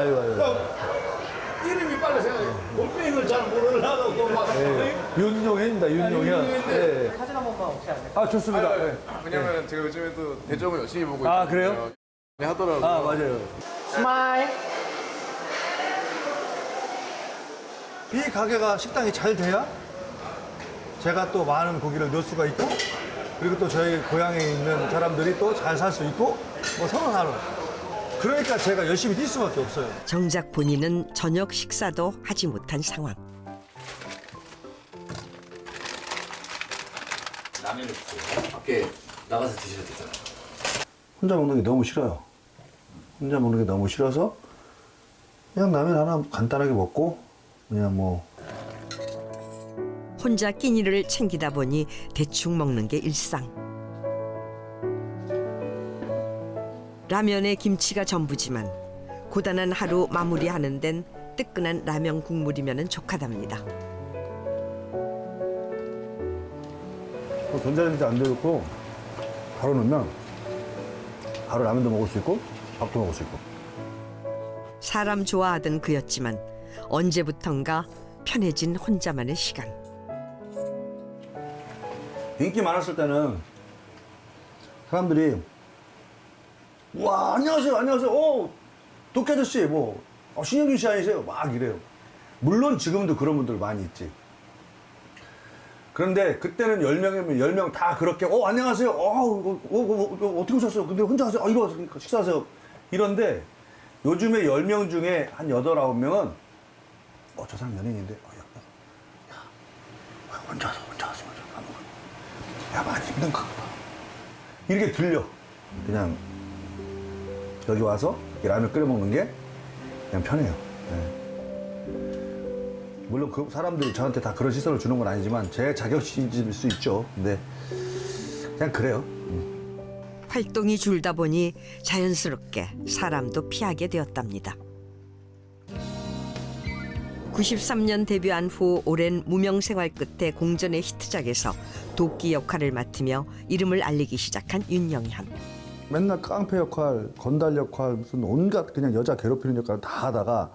이름이 빨리 생각해. 골뱅이를 잘 모르려고 막. 윤용현입니다, 윤용현. 네. 사진 한 번만 혹시 안 돼요? 아, 좋습니다. 네. 왜냐면 제가 요즘에도 대점을 열심히 보고 아, 있거든요. 그래요? 네, 하더라고요. 아, 맞아요. 스마일. 이 가게가 식당이 잘 돼야 제가 또 많은 고기를 넣을 수가 있고 그리고 또 저희 고향에 있는 사람들이 또 잘 살 수 있고 뭐 서로 사는 그러니까 제가 열심히 뛸 수밖에 없어요. 정작 본인은 저녁 식사도 하지 못한 상황. 라면을 드세요. 밖에 나가서 드셔야 되잖아요. 혼자 먹는 게 너무 싫어요. 혼자 먹는 게 너무 싫어서 그냥 라면 하나 간단하게 먹고 그냥 뭐 혼자 끼니를 챙기다 보니 대충 먹는 게 일상. 라면에 김치가 전부지만 고단한 하루 마무리하는 데는 뜨끈한 라면 국물이면 족하답니다. 또 전자레인지 안 되고 바로 넣으면 바로 라면도 먹을 수 있고 밥도 먹을 수 있고. 사람 좋아하던 그였지만 언제부턴가 편해진 혼자만의 시간. 인기 많았을 때는 사람들이 와 안녕하세요 안녕하세요 도끼 아저씨 뭐 신영균 씨 아니세요 막 이래요. 물론 지금도 그런 분들 많이 있지. 그런데 그때는 10명이면 10명 다 그렇게 안녕하세요 어떻게 오셨어요 근데 혼자 하세요 이리 와서 식사하세요 이런데 요즘에 10명 중에 한 8, 9명은 저 사람 연예인인데 야 혼자 와서 야 많이 힘든가 봐 이렇게 들려. 그냥 여기 와서 라면 끓여 먹는 게 그냥 편해요. 네. 물론 그 사람들이 저한테 다 그런 시선을 주는 건 아니지만 제 자격지심일 수 있죠. 근데 그냥 그래요. 활동이 줄다 보니 자연스럽게 사람도 피하게 되었답니다. 93년 데뷔한 후 오랜 무명 생활 끝에 공전의 히트작에서 도끼 역할을 맡으며 이름을 알리기 시작한 윤영현. 맨날 깡패 역할, 건달 역할, 무슨 온갖 그냥 여자 괴롭히는 역할을 다 하다가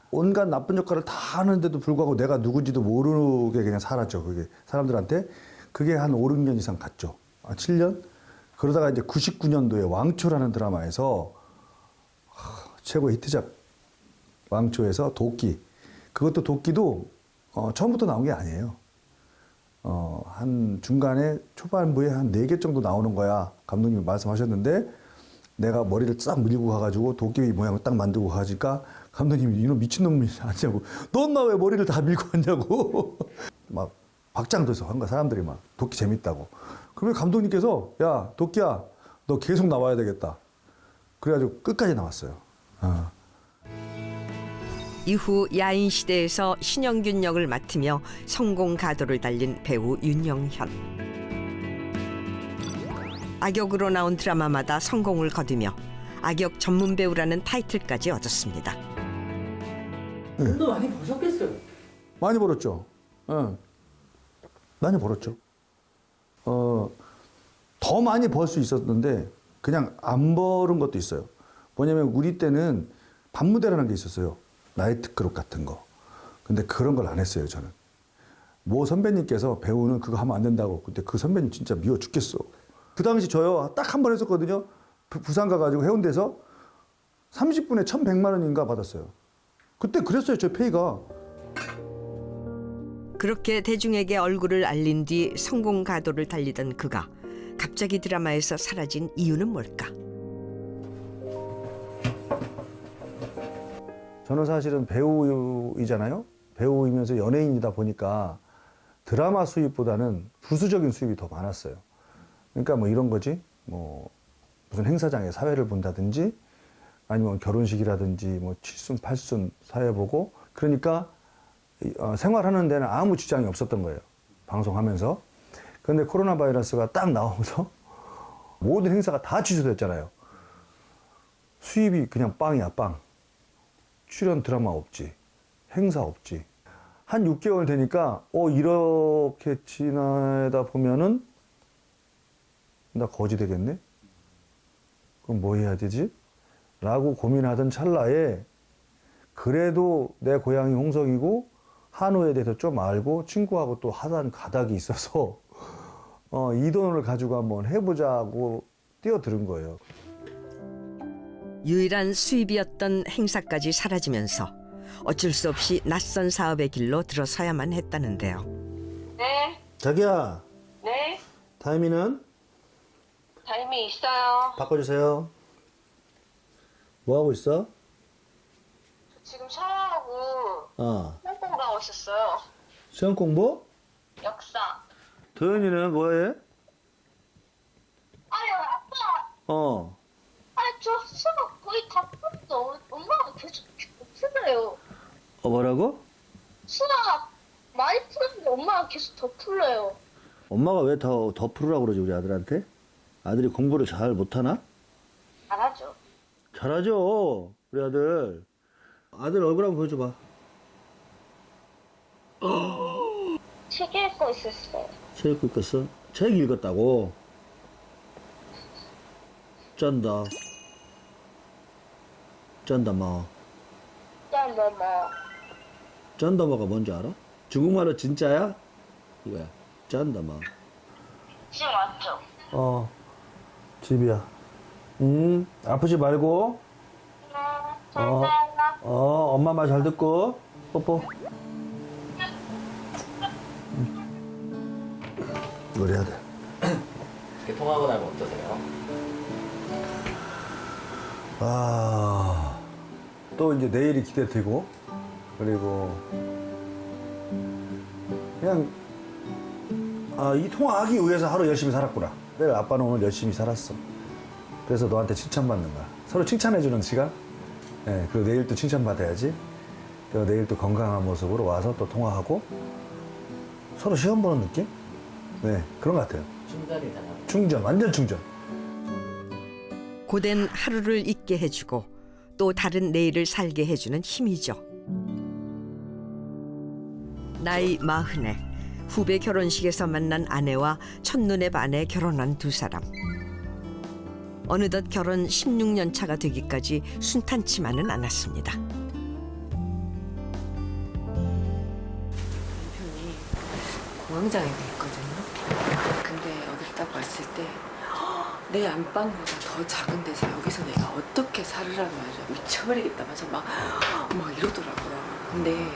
온갖 나쁜 역할을 다 하는데도 불구하고 내가 누군지도 모르게 그냥 살았죠. 그게 사람들한테 그게 한 5, 6년 이상 갔죠. 7년? 그러다가 이제 99년도에 왕초라는 드라마에서 최고 히트작 왕초에서 도끼. 그것도 도끼도 처음부터 나온 게 아니에요. 한 중간에 초반부에 한 4개 정도 나오는 거야. 감독님이 말씀하셨는데 내가 머리를 싹 밀고 가가지고 도끼 모양을 딱 만들고 가니까 감독님이 이놈 미친놈이 아니냐고. 넌 나 왜 머리를 다 밀고 왔냐고. 막 박장돼서 한 거야. 사람들이 막 도끼 재밌다고. 그러면 감독님께서 야 도끼야 너 계속 나와야 되겠다. 그래가지고 끝까지 나왔어요. 이후 야인시대에서 신영균 역을 맡으며 성공 가도를 달린 배우 윤영현. 악역으로 나온 드라마마다 성공을 거두며 악역 전문 배우라는 타이틀까지 얻었습니다. 돈도 많이 버셨겠어요. 많이 벌었죠. 많이 벌었죠. 더 많이 벌 수 있었는데 그냥 안 벌은 것도 있어요. 뭐냐면 우리 때는 밤무대라는 게 있었어요. 나이트클럽 같은 거. 근데 그런 걸 안 했어요, 저는. 모 선배님께서 배우는 그거 하면 안 된다고. 근데 그 선배님 진짜 미워 죽겠어. 그 당시 저요, 딱 한 번 했었거든요. 부산 가가지고 해운대에서 30분에 1,100만 원인가 받았어요. 그때 그랬어요, 저 페이가. 그렇게 대중에게 얼굴을 알린 뒤 성공 가도를 달리던 그가 갑자기 드라마에서 사라진 이유는 뭘까? 저는 사실은 배우이잖아요. 배우이면서 연예인이다 보니까 드라마 수입보다는 부수적인 수입이 더 많았어요. 그러니까 뭐 이런 거지. 뭐 무슨 행사장에 사회를 본다든지 아니면 결혼식이라든지 뭐 칠순, 팔순 사회 보고 그러니까 생활하는 데는 아무 지장이 없었던 거예요. 방송하면서. 그런데 코로나 바이러스가 딱 나오면서 모든 행사가 다 취소됐잖아요. 수입이 그냥 빵이야, 빵. 출연 드라마 없지. 행사 없지. 한 6개월 되니까 이렇게 지나다 보면은 나 거지 되겠네? 그럼 뭐 해야 되지? 라고 고민하던 찰나에 그래도 내 고향이 홍성이고 한우에 대해서 좀 알고 친구하고 또 하던 가닥이 있어서 이 돈을 가지고 한번 해보자고 뛰어드는 거예요. 유일한 수입이었던 행사까지 사라지면서 어쩔 수 없이 낯선 사업의 길로 들어서야만 했다는데요. 네. 자기야. 네. 타이밍은? 타임이 있어요. 바꿔주세요. 뭐 하고 있어? 지금 샤워하고 시험 공부하고 있었어요. 시험 공부? 역사. 도현이는 뭐해? 아유 아빠. 아니 저 수업 거의 다 풀었는데 엄마가 계속 더 풀어요. 뭐라고? 수학 많이 풀었는데 엄마가 계속 더 풀어요. 엄마가 왜 더 풀으라고 그러지 우리 아들한테? 아들이 공부를 잘 못하나? 잘하죠. 잘하죠 우리 아들. 아들 얼굴 한번 보여줘봐. 책 읽고 있었어요. 책 읽고 있겠어? 책 읽었다고? 쩐다. 쩐다마. 짠다마. 쩐다마가 뭔지 알아? 중국말로 진짜야? 이거야. 쩐다마. 지금 왔죠? 집이야. 아프지 말고. 엄마 말 잘 듣고. 뽀뽀. 이걸 해야 돼. 이렇게 통하고 나면 어떠세요? 또 이제 내일이 기대되고, 그리고 그냥 이 통화하기 위해서 하루 열심히 살았구나. 내가 아빠는 오늘 열심히 살았어. 그래서 너한테 칭찬받는 거야. 서로 칭찬해주는 시간. 네, 그리고 내일 또 칭찬받아야지. 그리고 내일 또 건강한 모습으로 와서 또 통화하고 서로 시험 보는 느낌? 네, 그런 것 같아요. 충전이잖아. 충전, 완전 충전. 고된 하루를 잊게 해주고 또 다른 내일을 살게 해주는 힘이죠. 나이 40에 후배 결혼식에서 만난 아내와 첫눈에 반해 결혼한 두 사람. 어느덧 결혼 16년 차가 되기까지 순탄치만은 않았습니다. 남편이 공황장애가 있거든요. 근데 여기 딱 왔을 때 내 안방보다 더 작은 데서 여기서 내가 어떻게 살으라고 하죠. 미쳐버리겠다면서 막 이러더라고요. 근데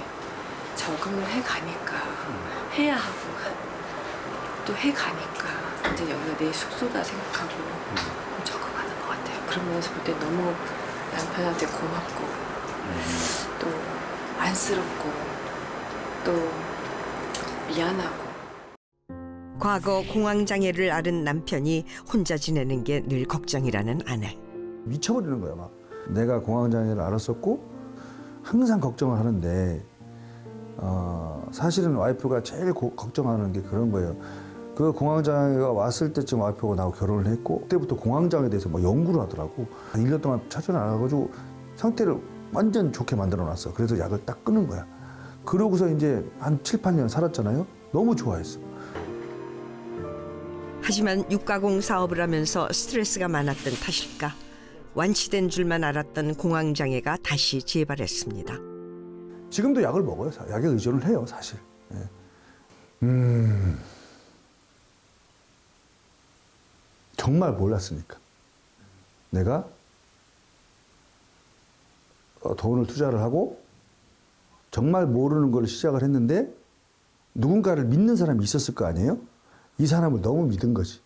적응을 해가니까 해야 하고 또 해가니까 이제 여기가 내 숙소다 생각하고 적응하는 것 같아요. 그러면서 볼 때 너무 남편한테 고맙고 또 안쓰럽고 또 미안하고. 과거 공황장애를 앓은 남편이 혼자 지내는 게 늘 걱정이라는 아내. 미쳐버리는 거야, 막. 내가 공황장애를 앓았었고 항상 걱정을 하는데 사실은 와이프가 제일 걱정하는 게 그런 거예요. 그 공황장애가 왔을 때쯤 와이프가 나하고 결혼을 했고 그때부터 공황장애에 대해서 막 연구를 하더라고. 1년 동안 찾아는 안 가지고 상태를 완전 좋게 만들어 놨어. 그래서 약을 딱 끊은 거야. 그러고서 이제 한 7, 8년 살았잖아요. 너무 좋아했어. 하지만 육가공 사업을 하면서 스트레스가 많았던 탓일까? 완치된 줄만 알았던 공황장애가 다시 재발했습니다. 지금도 약을 먹어요. 약에 의존을 해요, 사실. 정말 몰랐으니까. 내가 돈을 투자를 하고 정말 모르는 걸 시작을 했는데 누군가를 믿는 사람이 있었을 거 아니에요? 이 사람을 너무 믿은 거지.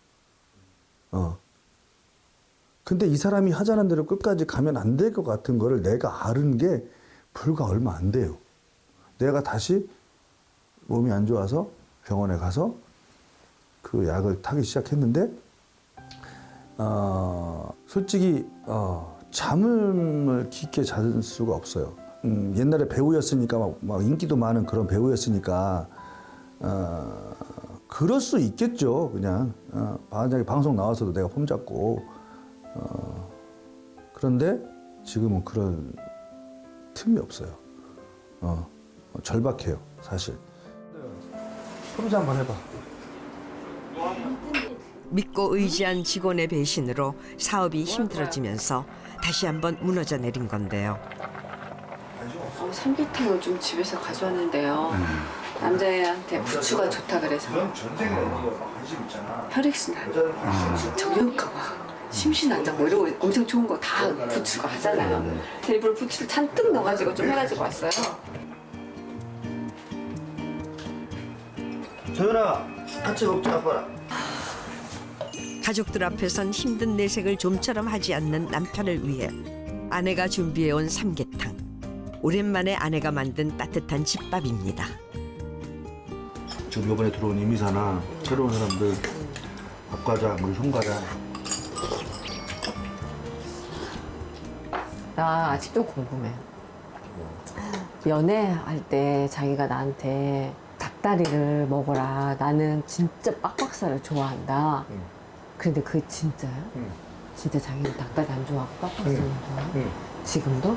근데 이 사람이 하자는 대로 끝까지 가면 안 될 것 같은 거를 내가 아는 게 불과 얼마 안 돼요. 내가 다시 몸이 안 좋아서 병원에 가서 그 약을 타기 시작했는데 솔직히 잠을 깊게 잘 수가 없어요. 옛날에 배우였으니까 막 인기도 많은 그런 배우였으니까 그럴 수 있겠죠. 그냥 반장이 방송 나와서도 내가 폼 잡고 그런데 지금은 그런 틈이 없어요. 절박해요, 사실. 프로자 한번 해봐. 믿고 의지한 직원의 배신으로 사업이 힘들어지면서 다시 한번 무너져 내린 건데요. 삼계탕을 좀 집에서 가져왔는데요. 남자애한테 부추가 좋다 그래서 혈액순환, 정형외과, 심신안정 뭐 이러고 엄청 좋은 거 다 부추가 하잖아요. 일부러 부추를 잔뜩 넣어가지고 좀 해가지고 왔어요. 소연아, 같이 먹자, 아빠랑. 가족들 앞에선 힘든 내색을 좀처럼 하지 않는 남편을 위해 아내가 준비해온 삼계탕. 오랜만에 아내가 만든 따뜻한 집밥입니다. 지금 이번에 들어온 이미사나 새로운 사람들 밥과자, 우리 손과자. 나 아직도 궁금해. 연애할 때 자기가 나한테 닭다리를 먹어라. 나는 진짜 빡빡살을 좋아한다. 근데 그게 진짜야? 진짜 자기는 닭다리 안 좋아하고 빡빡살만 좋아해? 지금도?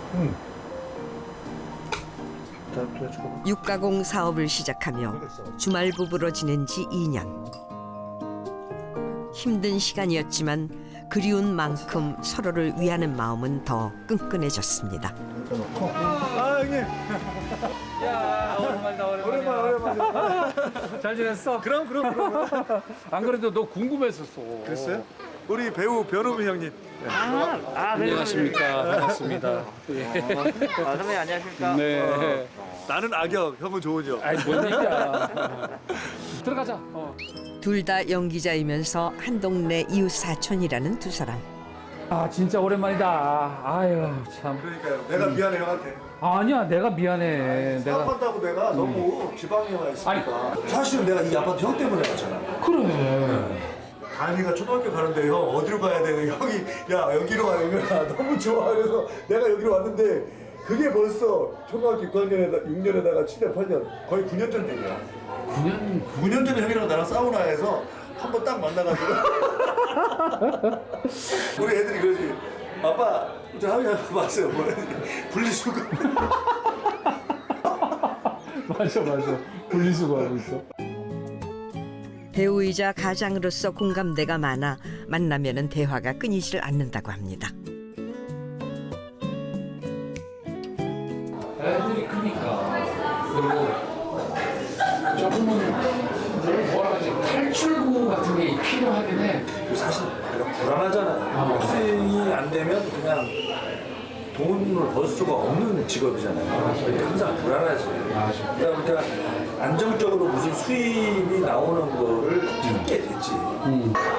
육가공 사업을 시작하며 주말 부부로 지낸 지 2년. 힘든 시간이었지만 그리운 만큼 서로를 위하는 마음은 더 끈끈해졌습니다. 아 형님. 야 오랜만이다 오랜만이야. 잘 지냈어? 그럼. 안 그래도 너 궁금했었어. 그랬어요? 우리 배우 변우빈 형님. 안녕하십니까. 반갑습니다. 선배님 안녕하십니까? 네. 나는 악역, 형은 조은혁. 아이 뭔 얘기야. 들어가자. 둘 다 연기자이면서 한 동네 이웃 사촌이라는 두 사람. 아 진짜 오랜만이다. 아유 참. 그러니까요. 내가 미안해 형한테. 아니야 내가 미안해. 내가 사업한다고 내가 너무 지방에 와 있으니까. 사실은 내가 이 아파트 형 때문에 왔잖아. 그래. 다니가 초등학교 가는데 형 어디로 가야 되는 형이 야 여기로 와 여기가 너무 좋아 그래서 내가 여기로 왔는데 그게 벌써 초등학교 6년에다가 7년 8년 거의 9년 전 얘기야. 9년 전에 형이랑 나랑 사우나에서 한 번 딱 만나가지고 우리 애들이 그러지 아빠 저 하면 봤어요 뭐라지 분리수거 맞아. 분리수거하고 있어. 배우이자 가장으로서 공감대가 많아 만나면은 대화가 끊이질 않는다고 합니다. 애들이 크니까 그리고 조금은 뭐라 그러지 탈출구 같은 게 필요하긴 해. 사실 내가 불안하잖아. 수익이 안 되면 그냥 돈을 벌 수가 없는 직업이잖아요. 그러니까 항상 불안하지. 그러니까 안정적으로 무슨 수입이 나오는 거를 찾게 됐지.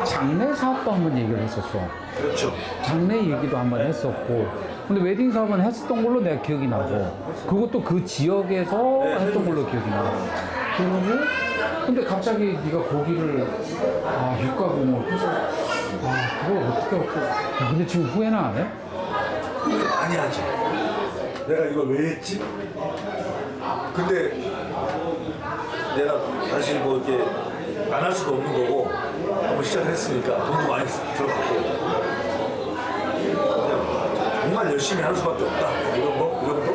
장례 사업도 한번 얘기를 했었어. 그렇죠. 장례 얘기도 한번 했었고. 근데 웨딩 사업은 했었던 걸로 내가 기억이 나고. 그것도 그 지역에서 했던 걸로 기억이 나고. 그리고 근데 갑자기 네가 거기를 육가공을 해서 그걸 어떻게 야, 근데 지금 후회는 안 해? 많이 하지. 내가 이걸 왜 했지? 근데 내가 다시 뭐 이렇게 안 할 수도 없는 거고 한번 시작했으니까 돈도 많이 들어갔고 그냥 정말 열심히 하는 수밖에 없다. 이런 거?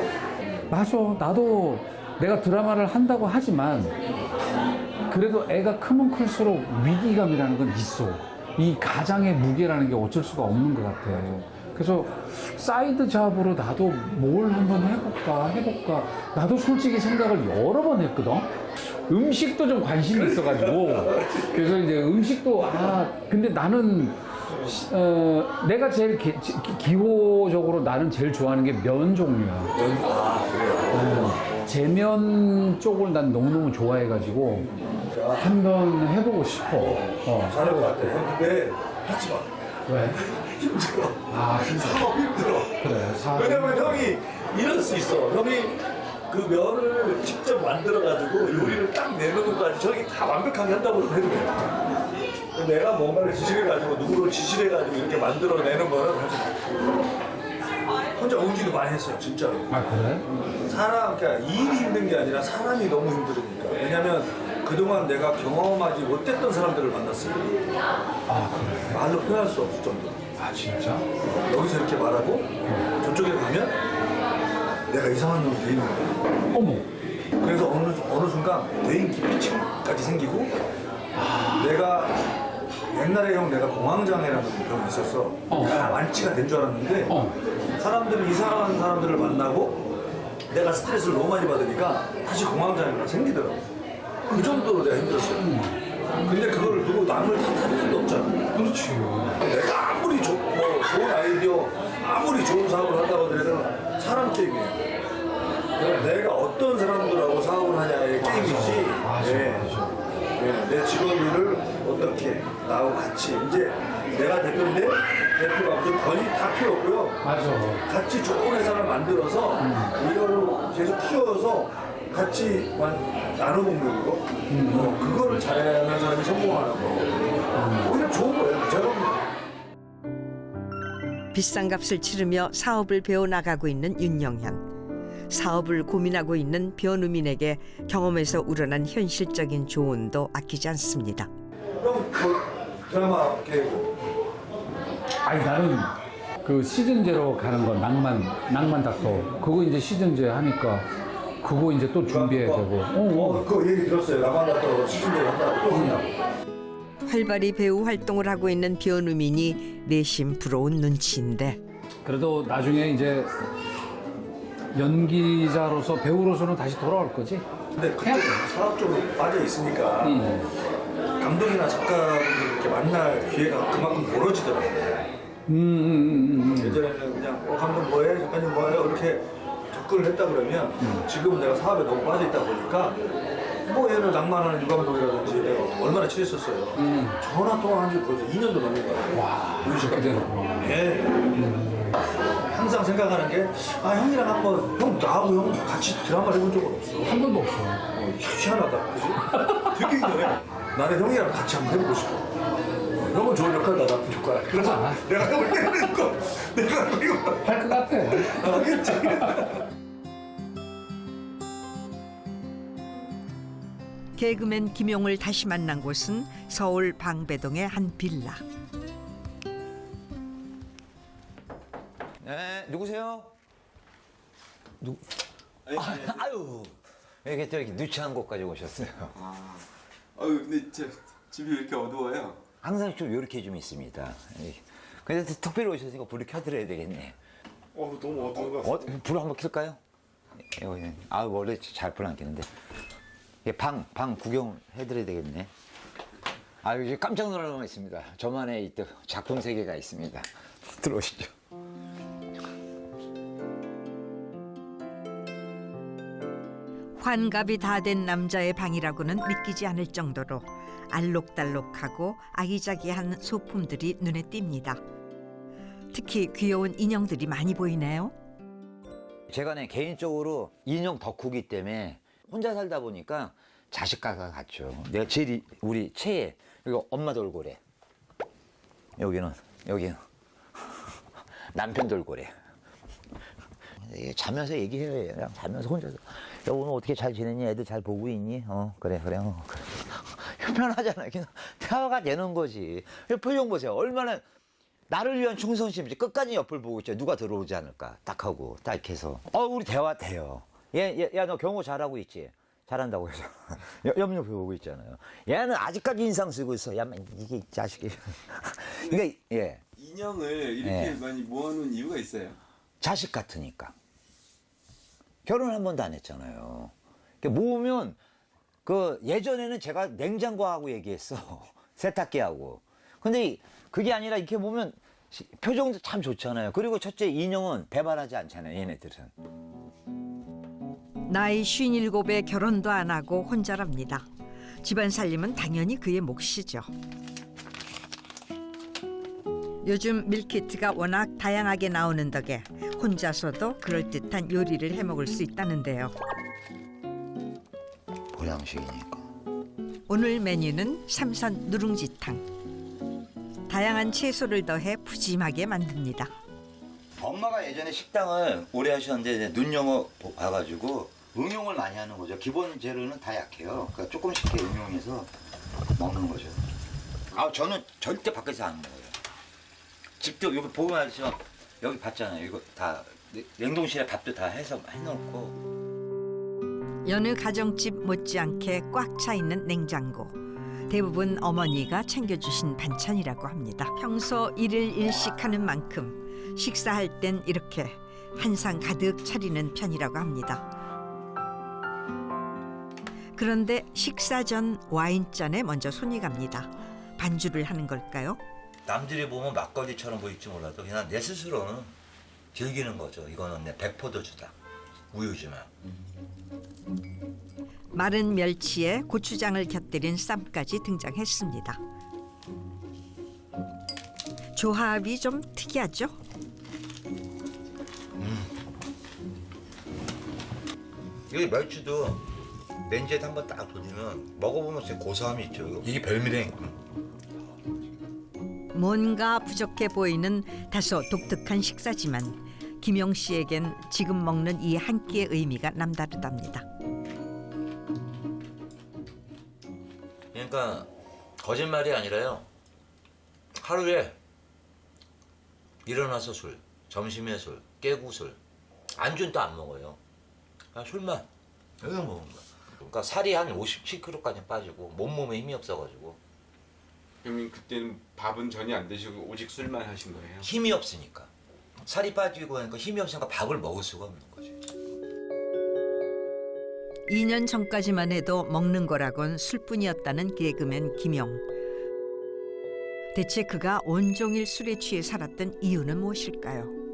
맞아. 나도 내가 드라마를 한다고 하지만 그래도 애가 크면 클수록 위기감이라는 건 있어. 이 가장의 무게라는 게 어쩔 수가 없는 것 같아. 그래서 사이드 잡으로 나도 뭘 한번 해볼까. 나도 솔직히 생각을 여러 번 했거든. 음식도 좀 관심이 있어가지고. 그래서 이제 음식도, 근데 나는, 내가 제일 기호적으로 나는 제일 좋아하는 게 면 종류야. 그래요? 제면 쪽을 난 너무너무 좋아해가지고 한번 해보고 싶어. 잘할 것 같아. 근데 하지 마. 왜? 힘들어. 힘들어. 사업 힘들어. 그래. 왜냐면 형이 이럴 수 있어. 형이 그 면을 직접 만들어가지고 요리를 딱 내는 것까지 저기 다 완벽하게 한다고 해도 돼. 내가 뭔가를 지시해가지고 누구를 지시해가지고 이렇게 만들어내는 거는 하지 마. 혼자 응기도 많이 했어요, 진짜로. 그래? 그러니까 일이 힘든 게 아니라 사람이 너무 힘들으니까. 왜냐면 그동안 내가 경험하지 못했던 사람들을 만났어요. 그래? 말로 표현할 수 없을 정도. 진짜? 여기서 이렇게 말하고 저쪽에 가면 내가 이상한 놈이 돼 있는 거야. 어머. 그래서 어느 순간 대인 기피증까지 생기고 내가 옛날에 내가 공황장애라는 병이 있었어. 내가 완치가 된 줄 알았는데 사람들이 이상한 사람들을 만나고 내가 스트레스를 너무 많이 받으니까 다시 공황장애가 생기더라고. 그 정도로 내가 힘들었어요. 근데 그걸 누구 남을 탓할 수도 없잖아. 그렇지. 내가 아무리 좋은 아이디어, 아무리 좋은 사업을 한다고 하더라도 사람 게임이에요. 내가 어떤 사람들하고 사업을 하냐의 게임이지. 내 직원들을 어떻게 나하고 같이 이제 내가 대표인데 대표가 무슨 권위 다 필요 없고요. 맞아. 같이 좋은 회사를 만들어서 이거를 계속 키워서 같이 나눠 먹는 거. 그거를 잘하는 사람이 성공하는 거. 오히려 좋은 거예요. 제가 비싼 값을 치르며 사업을 배워나가고 있는 윤영현. 사업을 고민하고 있는 변우민에게 경험에서 우러난 현실적인 조언도 아끼지 않습니다. 형 드라마 계획. 나는 그 시즌제로 가는 거 낭만 닥터 그거 이제 시즌제 하니까 그거 이제 또 준비해야 되고. 그거 얘기 들었어요. 낭만 닥터 시즌제 한다고 또 한다고. 활발히 배우 활동을 하고 있는 변우민이 내심 부러운 눈치인데 그래도 나중에 이제 연기자로서 배우로서는 다시 돌아올 거지? 근데 그냥 사업 쪽으로 빠져 있으니까 감독이나 작가분들 이렇게 만날 기회가 그만큼 멀어지더라고요. 예전에는 그냥 감독 뭐해? 작가님 뭐해요? 이렇게 접근을 했다 그러면 지금 내가 사업에 너무 빠져 있다 보니까 뭐 얘를 낭만하는 유감독이라든지 내가 얼마나 친했었어요. 전화 통화한 지 벌써 2년도 넘은 거예요. 와, 그렇게 되는구나. 예. 항상 생각하는 게 형이랑 한번 나하고 형 같이 드라마를 해본 적은 없어. 한 번도 없어. 희한하다, 그지? 되게 희한해. 나는 형이랑 같이 한번 해보고 싶어. 형은 좋은 역할, 나 나쁜 역할. 그래서 내가 형을 때리는 거, 내가 이거 할 것 같아. 알겠지? 개그맨 김용을 다시 만난 곳은 서울 방배동의 한 빌라. 네, 누구세요? 아유, 이게 또 이렇게 누추한 곳까지 오셨어요. 아유, 근데 집이 왜 이렇게 어두워요? 항상 좀 이렇게 좀 있습니다. 근데 특별히 오셨으니까 불을 켜드려야 되겠네. 너무 어두운 것 같아요. 불 한번 켤까요? 원래 잘 불 안 켜는데. 방 구경 해드려야 되겠네. 이제 깜짝 놀랄 놈 있습니다. 저만의 또 작품 세계가 있습니다. 들어오시죠. 환갑이 다 된 남자의 방이라고는 믿기지 않을 정도로 알록달록하고 아기자기한 소품들이 눈에 띕니다. 특히 귀여운 인형들이 많이 보이네요. 제가 개인적으로 인형 덕후기 때문에 혼자 살다 보니까 자식과 같죠. 내가 제일 우리 최애, 그리고 엄마 돌고래. 여기는 남편 돌고래. 자면서 얘기해요. 그냥 자면서 혼자서. 야, 오늘 어떻게 잘 지냈니? 애들 잘 보고 있니? 그래. 그래. 편하잖아요. 그냥 대화가 되는 거지. 표정 보세요. 얼마나 나를 위한 충성심이지. 끝까지 옆을 보고 있죠. 누가 들어오지 않을까. 딱 하고, 딱 이렇게 해서. 우리 대화 돼요. 야, 너 경호 잘하고 있지? 잘한다고 해서. 옆옆 보고 있잖아요. 얘는 아직까지 인상 쓰고 있어. 야, 이게 자식이. 그러니까, 예. 인형을 이렇게 많이 모아놓은 이유가 있어요? 자식 같으니까. 결혼 한 번도 안 했잖아요. 모으면 예전에는 제가 냉장고하고 얘기했어. 세탁기하고. 근데 그게 아니라 이렇게 보면 표정도 참 좋잖아요. 그리고 첫째 인형은 배반하지 않잖아요. 얘네들은. 나이 57에 결혼도 안 하고 혼자랍니다. 집안 살림은 당연히 그의 몫이죠. 요즘 밀키트가 워낙 다양하게 나오는 덕에 혼자서도 그럴듯한 요리를 해먹을 수 있다는데요. 보양식이니까. 오늘 메뉴는 삼선 누룽지탕. 다양한 채소를 더해 푸짐하게 만듭니다. 엄마가 예전에 식당을 오래 하셨는데 눈 영어 봐가지고 응용을 많이 하는 거죠. 기본 재료는 다 약해요. 그러니까 조금씩 이렇게 응용해서 먹는 거죠. 저는 절대 밖에서 안 먹어요. 직접 여기 보고 말이죠. 여기 봤잖아요. 이거 다 냉동실에 밥도 다 해서 해놓고. 여느 가정집 못지않게 꽉 차 있는 냉장고. 대부분 어머니가 챙겨주신 반찬이라고 합니다. 평소 일일 일식하는 만큼 식사할 땐 이렇게 한상 가득 차리는 편이라고 합니다. 그런데 식사 전 와인잔에 먼저 손이 갑니다. 반주를 하는 걸까요? 남들이 보면 막걸리처럼 보일지 몰라도 그냥 내 스스로는 즐기는 거죠. 이거는 내 백포도주다. 우유지만. 마른 멸치에 고추장을 곁들인 쌈까지 등장했습니다. 조합이 좀 특이하죠? 여기 멸치도 렌즈에 한번 딱 돌리면 먹어보면 진짜 고소함이 있죠. 이게 별미라니까. 뭔가 부족해 보이는 다소 독특한 식사지만 김용 씨에겐 지금 먹는 이 한 끼의 의미가 남다르답니다. 그러니까 거짓말이 아니라요. 하루에 일어나서 술, 점심에 술, 깨고 술, 안주는 또 안 먹어요. 그냥 술만 여기서 먹는 거야. 그러니까 살이 한 57kg까지 빠지고 몸몸에 힘이 없어가지고 형님 그때는 밥은 전혀 안 드시고 오직 술만 하신 거예요? 힘이 없으니까. 살이 빠지고 하니까 힘이 없으니까 밥을 먹을 수가 없는 거죠. 2년 전까지만 해도 먹는 거라곤 술뿐이었다는 개그맨 김용. 대체 그가 온종일 술에 취해 살았던 이유는 무엇일까요?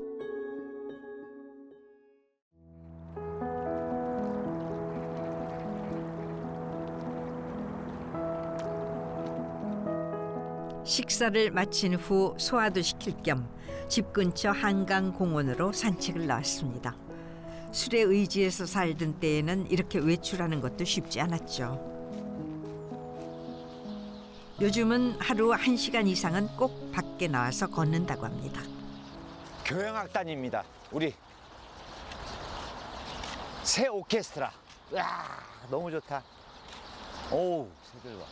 식사를 마친 후 소화도 시킬 겸 집 근처 한강공원으로 산책을 나왔습니다. 술에 의지해서 살던 때에는 이렇게 외출하는 것도 쉽지 않았죠. 요즘은 하루 1시간 이상은 꼭 밖에 나와서 걷는다고 합니다. 교향악단입니다. 우리 새 오케스트라. 와, 너무 좋다. 오, 새들 봐.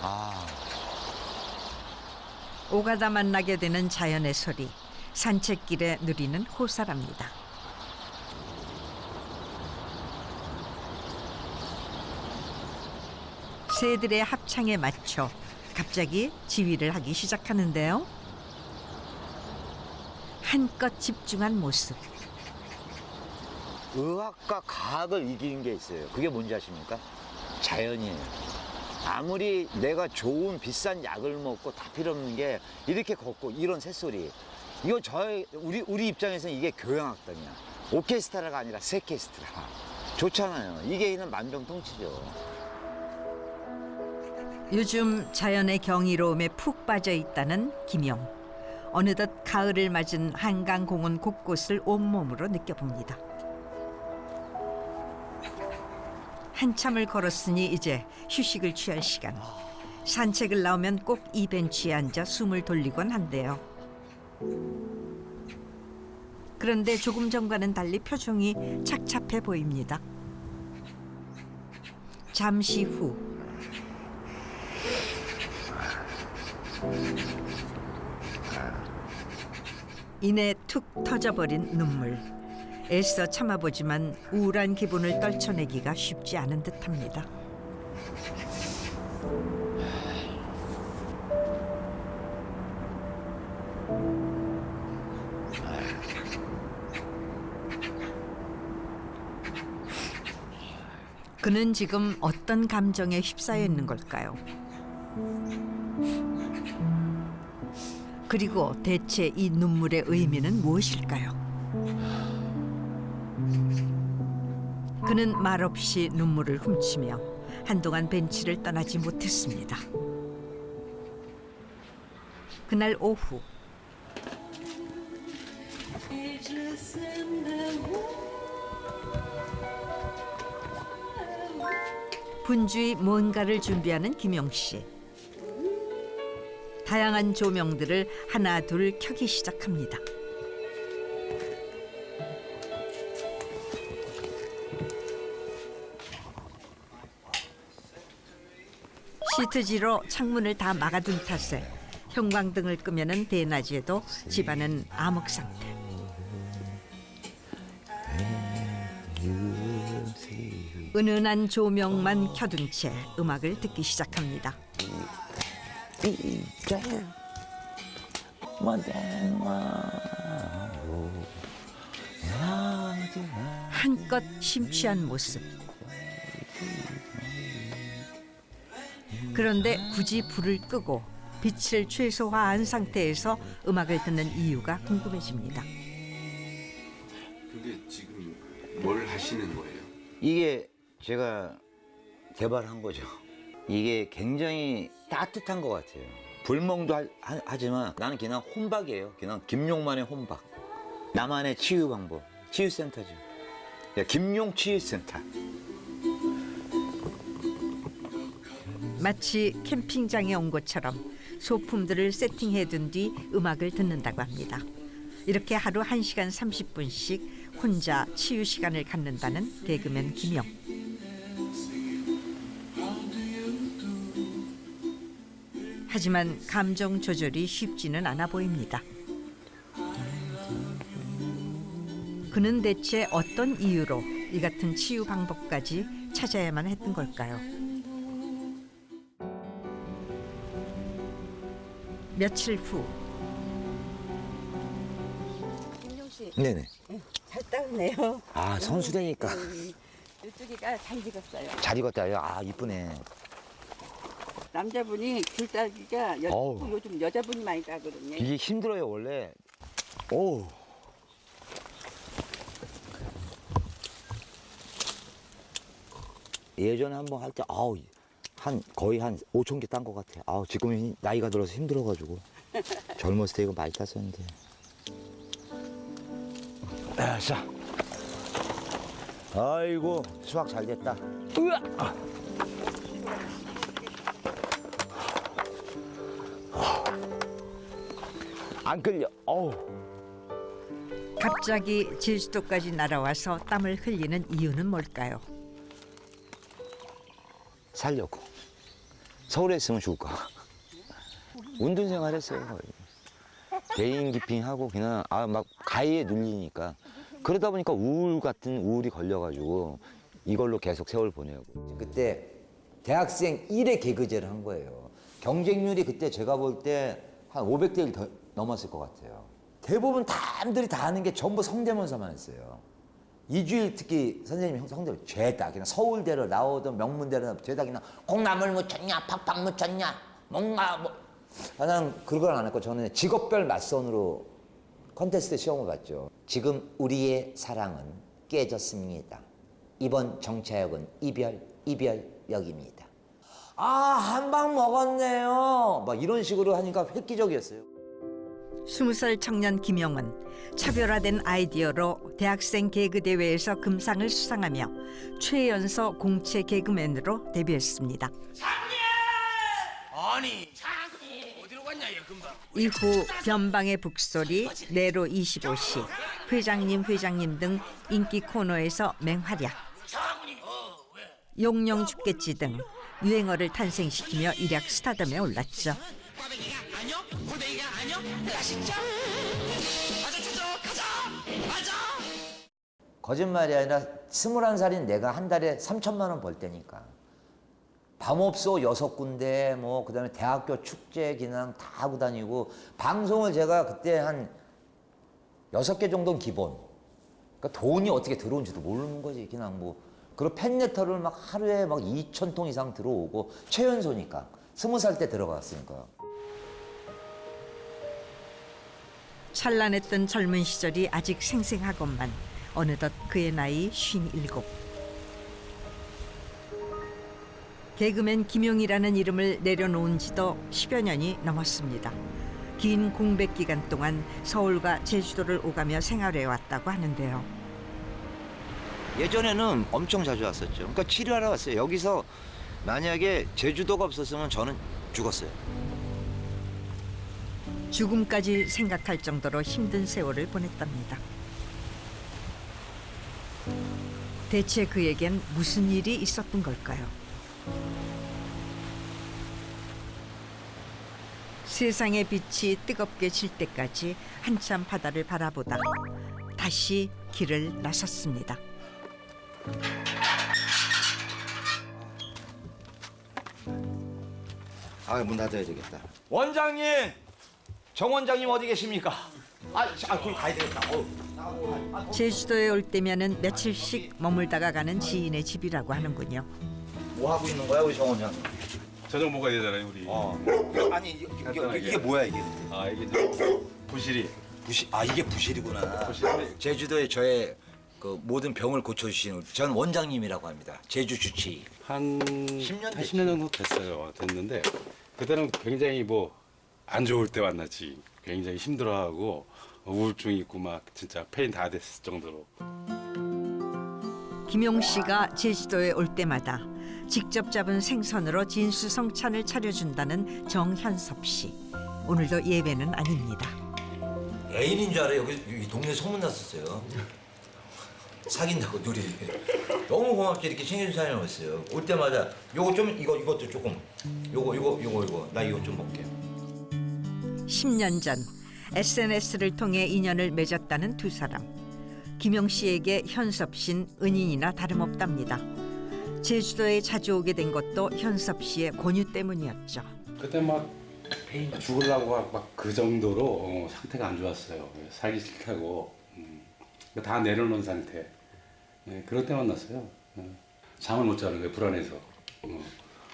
아. 오가다 만나게 되는 자연의 소리, 산책길에 누리는 호사랍니다. 새들의 합창에 맞춰 갑자기 지휘를 하기 시작하는데요. 한껏 집중한 모습. 의학과 과학을 이기는 게 있어요. 그게 뭔지 아십니까? 자연이에요. 아무리 내가 좋은 비싼 약을 먹고 다 필요 없는 게 이렇게 걷고 이런 새소리. 이거 우리 입장에서는 이게 교향악단이야. 오케스트라가 아니라 세케스트라. 좋잖아요. 이게 있는 만병통치죠. 요즘 자연의 경이로움에 푹 빠져 있다는 김용. 어느덧 가을을 맞은 한강공원 곳곳을 온몸으로 느껴봅니다. 한참을 걸었으니 이제 휴식을 취할 시간. 산책을 나오면 꼭 이 벤치에 앉아 숨을 돌리곤 한대요. 그런데 조금 전과는 달리 표정이 착잡해 보입니다. 잠시 후 이내 툭 터져버린 눈물. 애써 참아보지만 우울한 기분을 떨쳐내기가 쉽지 않은 듯합니다. 그는 지금 어떤 감정에 휩싸여 있는 걸까요? 그리고 대체 이 눈물의 의미는 무엇일까요? 그는 말없이 눈물을 훔치며 한동안 벤치를 떠나지 못했습니다. 그날 오후 분주히 뭔가를 준비하는 김용 씨. 다양한 조명들을 하나 둘 켜기 시작합니다. 시트지로 창문을 다 막아둔 탓에 형광등을 끄면은 대낮에도 집안은 암흑 상태. 은은한 조명만 켜둔 채 음악을 듣기 시작합니다. 한껏 심취한 모습. 그런데 굳이 불을 끄고 빛을 최소화한 상태에서 음악을 듣는 이유가 궁금해집니다. 근데 지금 뭘 하시는 거예요? 이게 제가 개발한 거죠. 이게 굉장히 따뜻한 것 같아요. 불멍도 하지만 나는 그냥 혼박이에요. 그냥 김용만의 혼박. 나만의 치유 방법. 치유센터죠. 김용 치유센터. 마치 캠핑장에 온 것처럼 소품들을 세팅해둔 뒤 음악을 듣는다고 합니다. 이렇게 하루 1시간 30분씩 혼자 치유 시간을 갖는다는 개그맨 김용. 하지만 감정 조절이 쉽지는 않아 보입니다. 그는 대체 어떤 이유로 이 같은 치유 방법까지 찾아야만 했던 걸까요? 며칠 후 김용 씨. 네네. 잘 따르네요. 아, 선수되니까. 이쪽이가 잘 익었어요. 잘 익었다요. 아, 이쁘네. 남자분이 귤 따기가 어우. 요즘 여자분이 많이 따거든요. 이게 힘들어요, 원래. 오. 예전에 한번 할 때, 아우, 거의 한 5천 개 딴 것 같아. 아우, 지금 나이가 들어서 힘들어가지고. 젊었을 때 이거 많이 땄었는데. 자. 아이고, 수확 잘 됐다. 으아! 안 끌려. 어우. 갑자기 제주도까지 날아와서 땀을 흘리는 이유는 뭘까요? 살려고. 서울에 있으면 죽을까. 운동 생활했어요. 거의. 개인 기핑하고 그냥 막 가위에 눌리니까 그러다 보니까 우울 같은 우울이 걸려가지고 이걸로 계속 세월 보내고. 그때 대학생 1회 개그제를 한 거예요. 경쟁률이 그때 제가 볼 때 한 500대 1 더 넘었을 것 같아요. 대부분 남들이 다 하는 게 전부 성대모사만 했어요. 이주일 특히 선생님이 성대모사 죄다 그냥 서울대로 나오던 명문대로 죄다 그냥 콩나물 묻혔냐 팍팍 묻혔냐 뭔가 뭐 난 그런 걸 안 했고 저는 직업별 맞선으로 콘테스트 시험을 봤죠. 지금 우리의 사랑은 깨졌습니다. 이번 정차역은 이별역입니다. 아, 한 방 먹었네요. 막 이런 식으로 하니까 획기적이었어요. 20살 청년 김용은 차별화된 아이디어로 대학생 개그 대회에서 금상을 수상하며 최연소 공채 개그맨으로 데뷔했습니다. 아니, 어디로 갔냐, 얘 금방. 이후 변방의 북소리, 네로 25시, 회장님 등 인기 코너에서 맹활약. 용령 죽겠지 등 유행어를 탄생시키며 일약 스타덤에 올랐죠. 거짓말이 아니라 21살인 내가 한 달에 3천만 원 벌 때니까. 밤업소 6군데 뭐 그다음에 대학교 축제 기능 다 하고 다니고 방송을 제가 그때 한 6개 정도는 기본. 그러니까 돈이 어떻게 들어온지도 모르는 거지. 그냥 뭐 그리고 팬레터를 막 하루에 막 2,000통 이상 들어오고 최연소니까 20살 때 들어갔으니까. 찬란했던 젊은 시절이 아직 생생하건만 어느덧 그의 나이 57. 개그맨 김용이라는 이름을 내려놓은 지도 10여 년이 넘었습니다. 긴 공백 기간 동안 서울과 제주도를 오가며 생활해왔다고 하는데요. 예전에는 엄청 자주 왔었죠. 그러니까 치료하러 왔어요. 여기서 만약에 제주도가 없었으면 저는 죽었어요. 죽음까지 생각할 정도로 힘든 세월을 보냈답니다. 대체 그에겐 무슨 일이 있었던 걸까요? 세상의 빛이 뜨겁게 질 때까지 한참 바다를 바라보다 다시 길을 나섰습니다. 아, 문 닫아야 되겠다. 원장님! 정 원장님 어디 계십니까? 그럼 가야 되겠다. 제주도에 올 때면은 며칠씩 머물다가 가는 지인의 집이라고 하는군요. 뭐 하고 있는 거야, 우리 정 원장? 저녁 먹어야 되잖아요, 우리. 아니, 이게 뭐야, 이게? 이게 이제 부시리. 이게 부실이구나. 제주도에 저의 그 모든 병을 고쳐주시는 전 원장님이라고 합니다. 제주 주치. 한 10년 10년 정도 됐는데 그때는 굉장히 뭐 안 좋을 때 만났지. 굉장히 힘들어하고 우울증 있고 막 진짜 페인 다 됐을 정도로. 김용 씨가 제주도에 올 때마다 직접 잡은 생선으로 진수성찬을 차려준다는 정현섭 씨. 오늘도 예외는 아닙니다. 애인인 줄 알아요. 여기 이 동네 소문났었어요. 사귄다고 둘이. 너무 고맙게 이렇게 챙겨준 사람이 왔어요. 올 때마다 요거 좀 이것도 조금 요거 나 이거 좀 먹게. 10년 전 SNS를 통해 인연을 맺었다는 두 사람. 김용 씨에게 현섭 씨는 은인이나 다름없답니다. 제주도에 자주 오게 된 것도 현섭 씨의 권유 때문이었죠. 그때 막 죽으려고 막 그 정도로 상태가 안 좋았어요. 살기 싫다고 다 내려놓은 상태. 그럴 때 만났어요. 잠을 못 자는 거예요. 불안해서.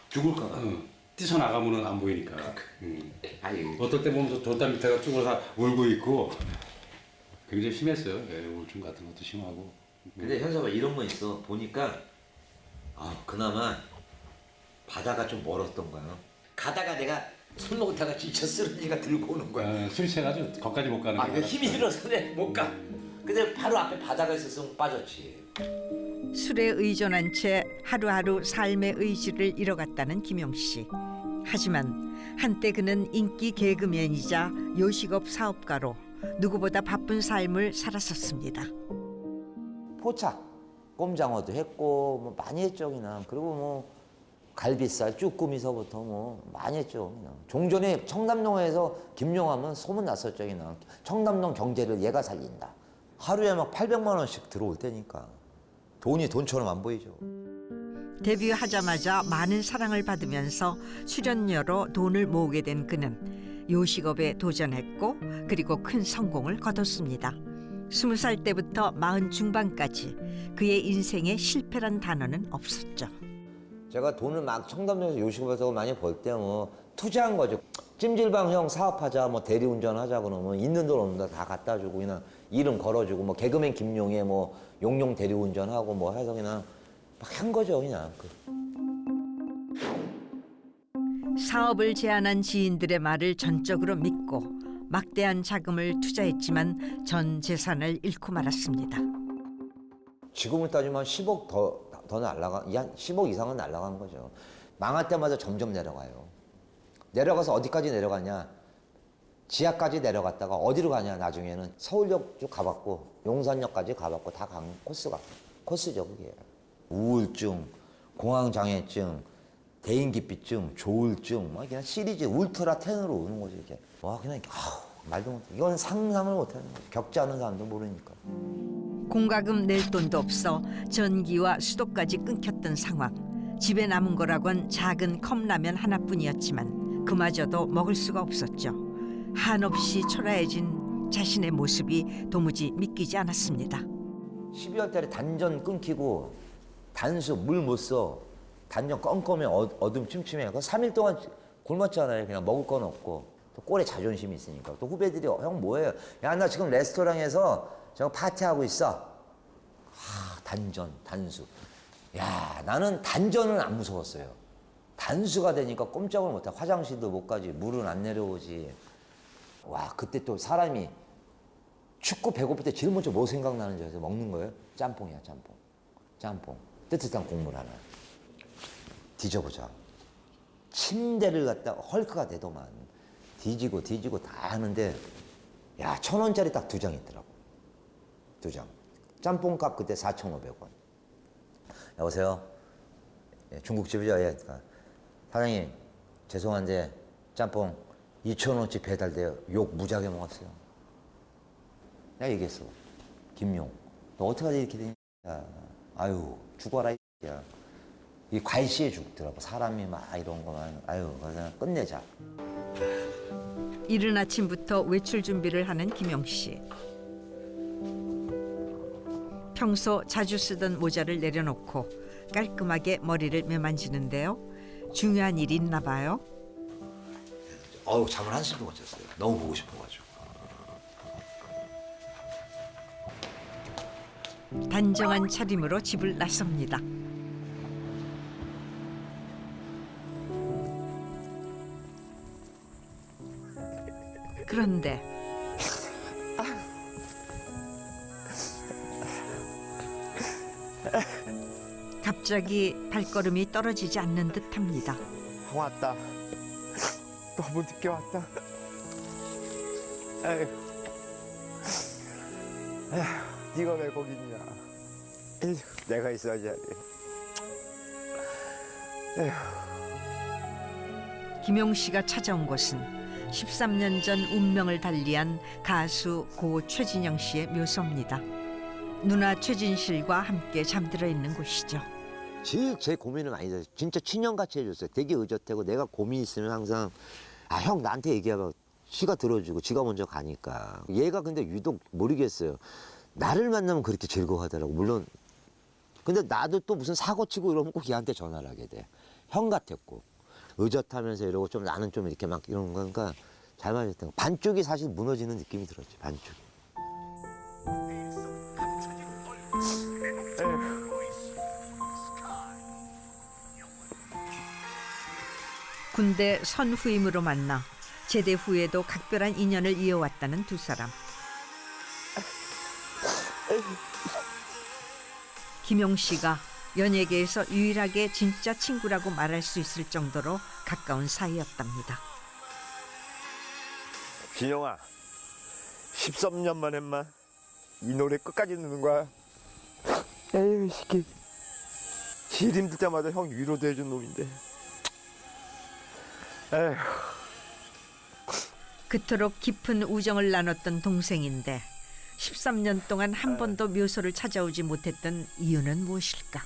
죽을까 봐. 뛰쳐나가면 안 보이니까. 어떨 때 보면 돌담 밑에가 쭈그러서 울고 있고 굉장히 심했어요. 우울증 같은 것도 심하고. 근데 현섭아 이런 건 있어. 보니까 그나마 바다가 좀 멀었던 거야. 가다가 내가 손 놓다가 지쳐 쓰러지니까 들고 오는 거야. 술이 취해가지고 거기까지 못 가는 거야. 힘이 들어서 못 가. 근데 바로 앞에 바다가 있었으면 빠졌지. 술에 의존한 채 하루하루 삶의 의지를 잃어갔다는 김용 씨. 하지만 한때 그는 인기 개그맨이자 요식업 사업가로 누구보다 바쁜 삶을 살았었습니다. 포착, 꼼장어도 했고 뭐 많이 했죠 그냥. 그리고 뭐 갈비살, 쭈꾸미서부터 뭐 많이 했죠 그냥. 종전에 청담동에서 김용하면 소문 났었죠 그냥. 청담동 경제를 얘가 살린다. 하루에 막 800만 원씩 들어올 테니까. 돈이 돈처럼 안 보이죠. 데뷔하자마자 많은 사랑을 받으면서 출연료로 돈을 모으게 된 그는 요식업에 도전했고 그리고 큰 성공을 거뒀습니다. 20살 때부터 40 중반까지 그의 인생에 실패란 단어는 없었죠. 제가 돈을 막 청담동에서 요식업에서 많이 벌 때 뭐 투자한 거죠. 찜질방 형 사업하자, 뭐 대리운전 하자 그러면 있는 돈 없는 돈 다 갖다 주고 그냥 이름 걸어주고 뭐 개그맨 김용의 뭐 용용 대리운전하고 뭐 해서 그냥 막 한 거죠 그냥. 사업을 제안한 지인들의 말을 전적으로 믿고 막대한 자금을 투자했지만 전 재산을 잃고 말았습니다. 지금을 따지면 10억 더 날라가, 한 10억 이상은 날라간 거죠. 망할 때마다 점점 내려가요. 내려가서 어디까지 내려가냐? 지하까지 내려갔다가 어디로 가냐? 나중에는 서울역 쭉 가봤고 용산역까지 가봤고 다 간 코스죠 그게. 우울증, 공황장애증, 대인기피증, 조울증, 막 그냥 시리즈 울트라 10으로 오는 거죠 이게. 와 그냥 말도 못해. 이건 상상을 못하는 거죠. 겪지 않은 사람도 모르니까. 공과금 낼 돈도 없어 전기와 수도까지 끊겼던 상황. 집에 남은 거라곤 작은 컵라면 하나뿐이었지만 그마저도 먹을 수가 없었죠. 한없이 초라해진 자신의 모습이 도무지 믿기지 않았습니다. 12월 달에 단전 끊기고 단수 물 못 써. 단전 껌껌해 어둠 침침해. 그 3일 동안 굶었잖아요. 그냥 먹을 건 없고 또 꼴에 자존심이 있으니까. 또 후배들이 형 뭐해요? 야 나 지금 레스토랑에서 저 파티하고 있어. 단전, 단수. 야 나는 단전은 안 무서웠어요. 단수가 되니까 꼼짝을 못해. 화장실도 못 가지. 물은 안 내려오지. 와 그때 또 사람이 춥고 배고플 때 제일 먼저 뭐 생각나는지 아세요? 먹는 거예요? 짬뽕이야 짬뽕. 짬뽕. 뜨뜻한 국물 하나. 뒤져보자. 침대를 갖다 헐크가 되더만. 뒤지고 다 하는데 야 1,000원짜리 딱 2장 있더라고. 2장. 짬뽕값 그때 4,500원. 여보세요? 예, 중국집이죠? 예. 사장님 죄송한데 짬뽕 2,000원어치 배달돼요. 욕 무지하게 먹었어요. 내가 얘기했어. 김용 너 어떡하지 이렇게 되냐. 아유 죽어라 야. 이 괄시에 죽더라고. 사람이 막 이런 거만. 아유 그냥 끝내자. 이른 아침부터 외출 준비를 하는 김용 씨. 평소 자주 쓰던 모자를 내려놓고 깔끔하게 머리를 매만지는데요. 중요한 일이 있나 봐요. 잠을 한숨도 못 잤어요. 너무 보고 싶어가지고. 단정한 차림으로 집을 나섭니다. 그런데 갑자기 발걸음이 떨어지지 않는 듯합니다. 왔다. 너무 늦게 왔다. 에휴. 네가 왜 거기 있냐? 에휴, 내가 있어야지. 에휴. 김용 씨가 찾아온 곳은 13년 전 운명을 달리한 가수 고 최진영 씨의 묘소입니다. 누나 최진실과 함께 잠들어 있는 곳이죠. 제일 제 고민을 많이 했어요. 진짜 친형같이 해줬어요. 되게 의젓하고 내가 고민 있으면 항상 아, 형 나한테 얘기해봐. 지가 들어주고 지가 먼저 가니까. 얘가 근데 유독 모르겠어요. 나를 만나면 그렇게 즐거워하더라고. 물론 근데 나도 또 무슨 사고 치고 이러면 꼭 얘한테 전화를 하게 돼. 형 같았고 의젓하면서 이러고 좀 나는 좀 이렇게 막 이런 거니까 잘 맞았던 거. 반쪽이 사실 무너지는 느낌이 들었지. 반쪽이. 군대 선후임으로 만나 제대 후에도 각별한 인연을 이어왔다는 두 사람. 김용 씨가 연예계에서 유일하게 진짜 친구라고 말할 수 있을 정도로 가까운 사이였답니다. 진영아, 13년 만에 만 이 노래 끝까지 듣는 거야. 에휴, 시키. 일 힘들 때마다 형 위로도 해준 놈인데. 에휴. 그토록 깊은 우정을 나눴던 동생인데 13년 동안 한 번도 묘소를 찾아오지 못했던 이유는 무엇일까?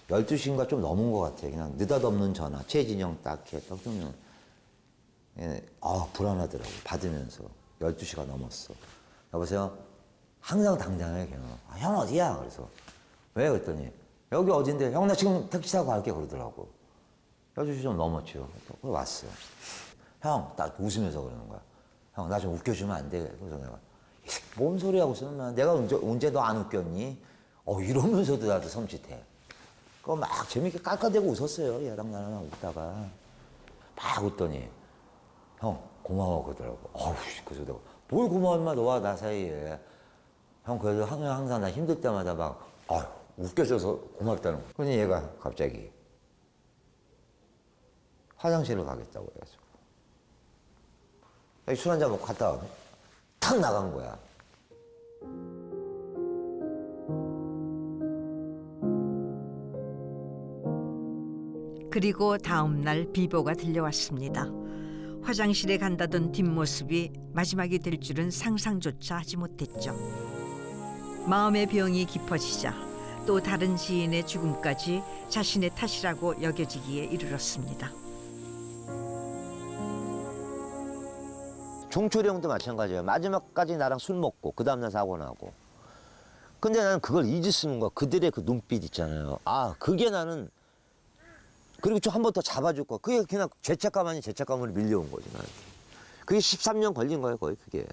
12시인가 좀 넘은 것 같아요. 그냥 느닷없는 전화. 최진영 딱 좀 불안하더라고. 받으면서 12시가 넘었어. 여보세요? 항상 당당해 걔는. 형 어디야? 그래서 왜? 그랬더니 여기 어딘데? 형 나 지금 택시 타고 갈게 그러더라고. 12시 좀 넘었죠. 그래서 왔어. 형, 딱 웃으면서 그러는 거야. 형, 나 좀 웃겨주면 안 돼? 그래서 내가 뭔 소리 하고 있으면 내가 언제 너 안 웃겼니? 이러면서도 나도 섬찟해. 그거 막 재밌게 깔깔대고 웃었어요. 얘랑 나랑 웃다가 막 웃더니 형 고마워 그러더라고. 그래서 내가 뭘 고마워 인마 너와 나 사이에. 형 그래도 항상 나 힘들 때마다 막 웃겨줘서 고맙다는 거. 그러니 얘가 갑자기 화장실을 가겠다고 해가지고 술 한잔 먹고 갔다 와. 탁 나간 거야. 그리고 다음 날 비보가 들려왔습니다. 화장실에 간다던 뒷모습이 마지막이 될 줄은 상상조차 하지 못했죠. 마음의 병이 깊어지자 또 다른 지인의 죽음까지 자신의 탓이라고 여겨지기에 이르렀습니다. 종철이 형도 마찬가지예요. 마지막까지 나랑 술 먹고 그 다음날 사고 나고. 근데 나는 그걸 잊을 수 없는 거야. 그들의 그 눈빛 있잖아요. 그게 나는 그리고 좀 한 번 더 잡아줄 거야. 그게 그냥 죄책감 아닌 죄책감으로 밀려온 거지 나는. 그게 13년 걸린 거예요 거의 그게.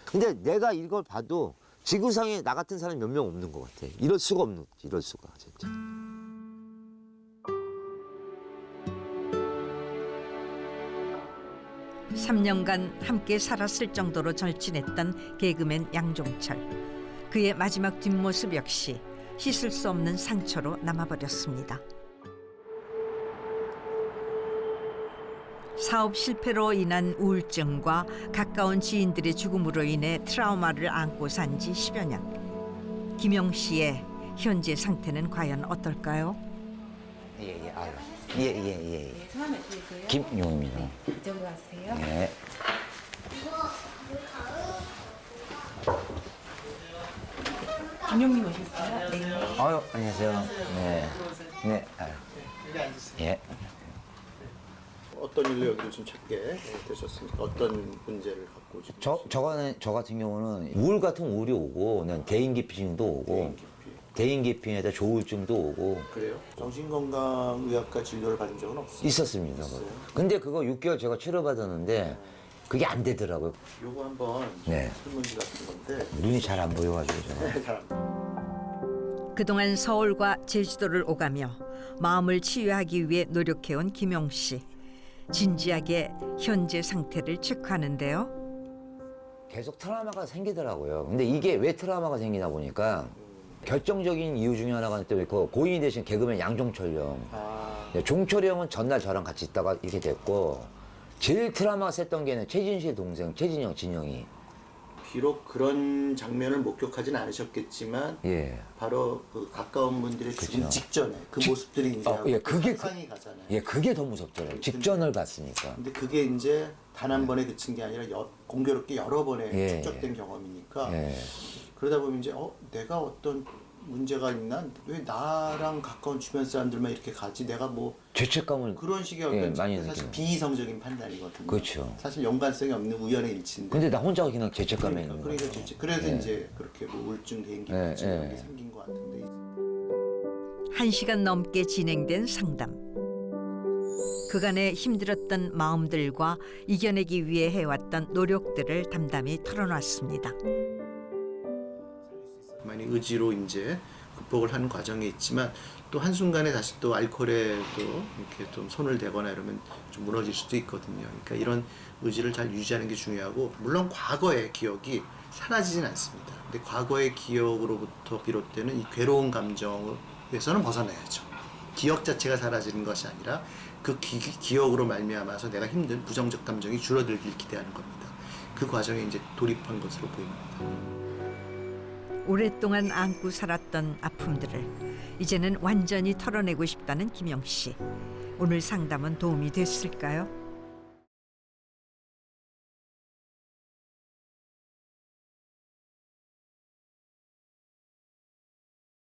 근데 내가 이걸 봐도 지구상에 나 같은 사람이 몇 명 없는 것 같아. 이럴 수가 없는 거지. 이럴 수가 진짜. (3년간) 함께 살았을 정도로 절친했던 개그맨 양종철. 그의 마지막 뒷모습 역시 씻을 수 없는 상처로 남아버렸습니다. 사업 실패로 인한 우울증과 가까운 지인들의 죽음으로 인해 트라우마를 안고 산 지 10여 년. 김용 씨의 현재 상태는 과연 어떨까요? 예. 성함이 어떻게 되세요? 김용입니다. 이쪽으로 와주세요. 네. 김용님 오셨어요? 네. 안녕하세요. 네. 예. 어떤 일로 여기를 좀 찾게 되셨습니까? 어떤 문제를 갖고 지금? 저 같은 경우는 우울 같은 우울이 오고, 난 대인기피증도 오고, 대인기피에다 조울증도 오고. 그래요? 정신건강의학과 진료를 받은 적은 없어요? 있었습니다. 근데 그거 6개월 제가 치료받았는데 그게 안 되더라고요. 요거 한번 네. 설문지 같은 건데 눈이 잘 안 보여가지고 제가. 잘 안 그동안 서울과 제주도를 오가며 마음을 치유하기 위해 노력해온 김용 씨. 진지하게 현재 상태를 체크하는데요. 계속 트라우마가 생기더라고요. 근데 이게 왜 트라우마가 생기나 보니까 결정적인 이유 중에 하나가 또 그 고인이 되신 개그맨 양종철 형. 종철이 형은 전날 저랑 같이 있다가 이렇게 됐고, 제일 트라우마가 셌던 게는 최진실 동생 최진영, 진영이. 비록 그런 장면을 목격하진 않으셨겠지만 바로 그 가까운 분들의 죽음 직전에 그 모습들이 이제 상상이 가잖아요. 그게 더 무섭더라고요. 직전을 봤으니까. 근데 그게 이제 단 한 번에 그친 게 아니라 공교롭게 여러 번에 축적된 경험이니까 그러다 보면 이제 내가 어떤 문제가 있나? 왜 나랑 가까운 주변 사람들만 이렇게 가지? 내가 뭐 죄책감을 그런 식의 예, 어떤 많이 사실 느껴요. 비이성적인 판단이거든요. 그렇죠. 사실 연관성이 없는 우연의 일치인데. 근데 나 혼자 그냥 죄책감에 있는 거예요. 그러니까 죄책. 그래서 예. 이제 그렇게 뭐 우울증, 대인기 예, 불치 이런 예. 게 생긴 것 같은데. 1시간 넘게 진행된 상담. 그간의 힘들었던 마음들과 이겨내기 위해 해왔던 노력들을 담담히 털어놨습니다. 많이 의지로 이제 극복을 하는 과정에 있지만 또 한순간에 다시 또 알코올에 또 이렇게 좀 손을 대거나 이러면 좀 무너질 수도 있거든요. 그러니까 이런 의지를 잘 유지하는 게 중요하고, 물론 과거의 기억이 사라지진 않습니다. 근데 과거의 기억으로부터 비롯되는 이 괴로운 감정에서는 벗어나야죠. 기억 자체가 사라지는 것이 아니라 그 기억으로 말미암아서 내가 힘든 부정적 감정이 줄어들길 기대하는 겁니다. 그 과정에 이제 돌입한 것으로 보입니다. 오랫동안 안고 살았던 아픔들을 이제는 완전히 털어내고 싶다는 김영 씨. 오늘 상담은 도움이 됐을까요?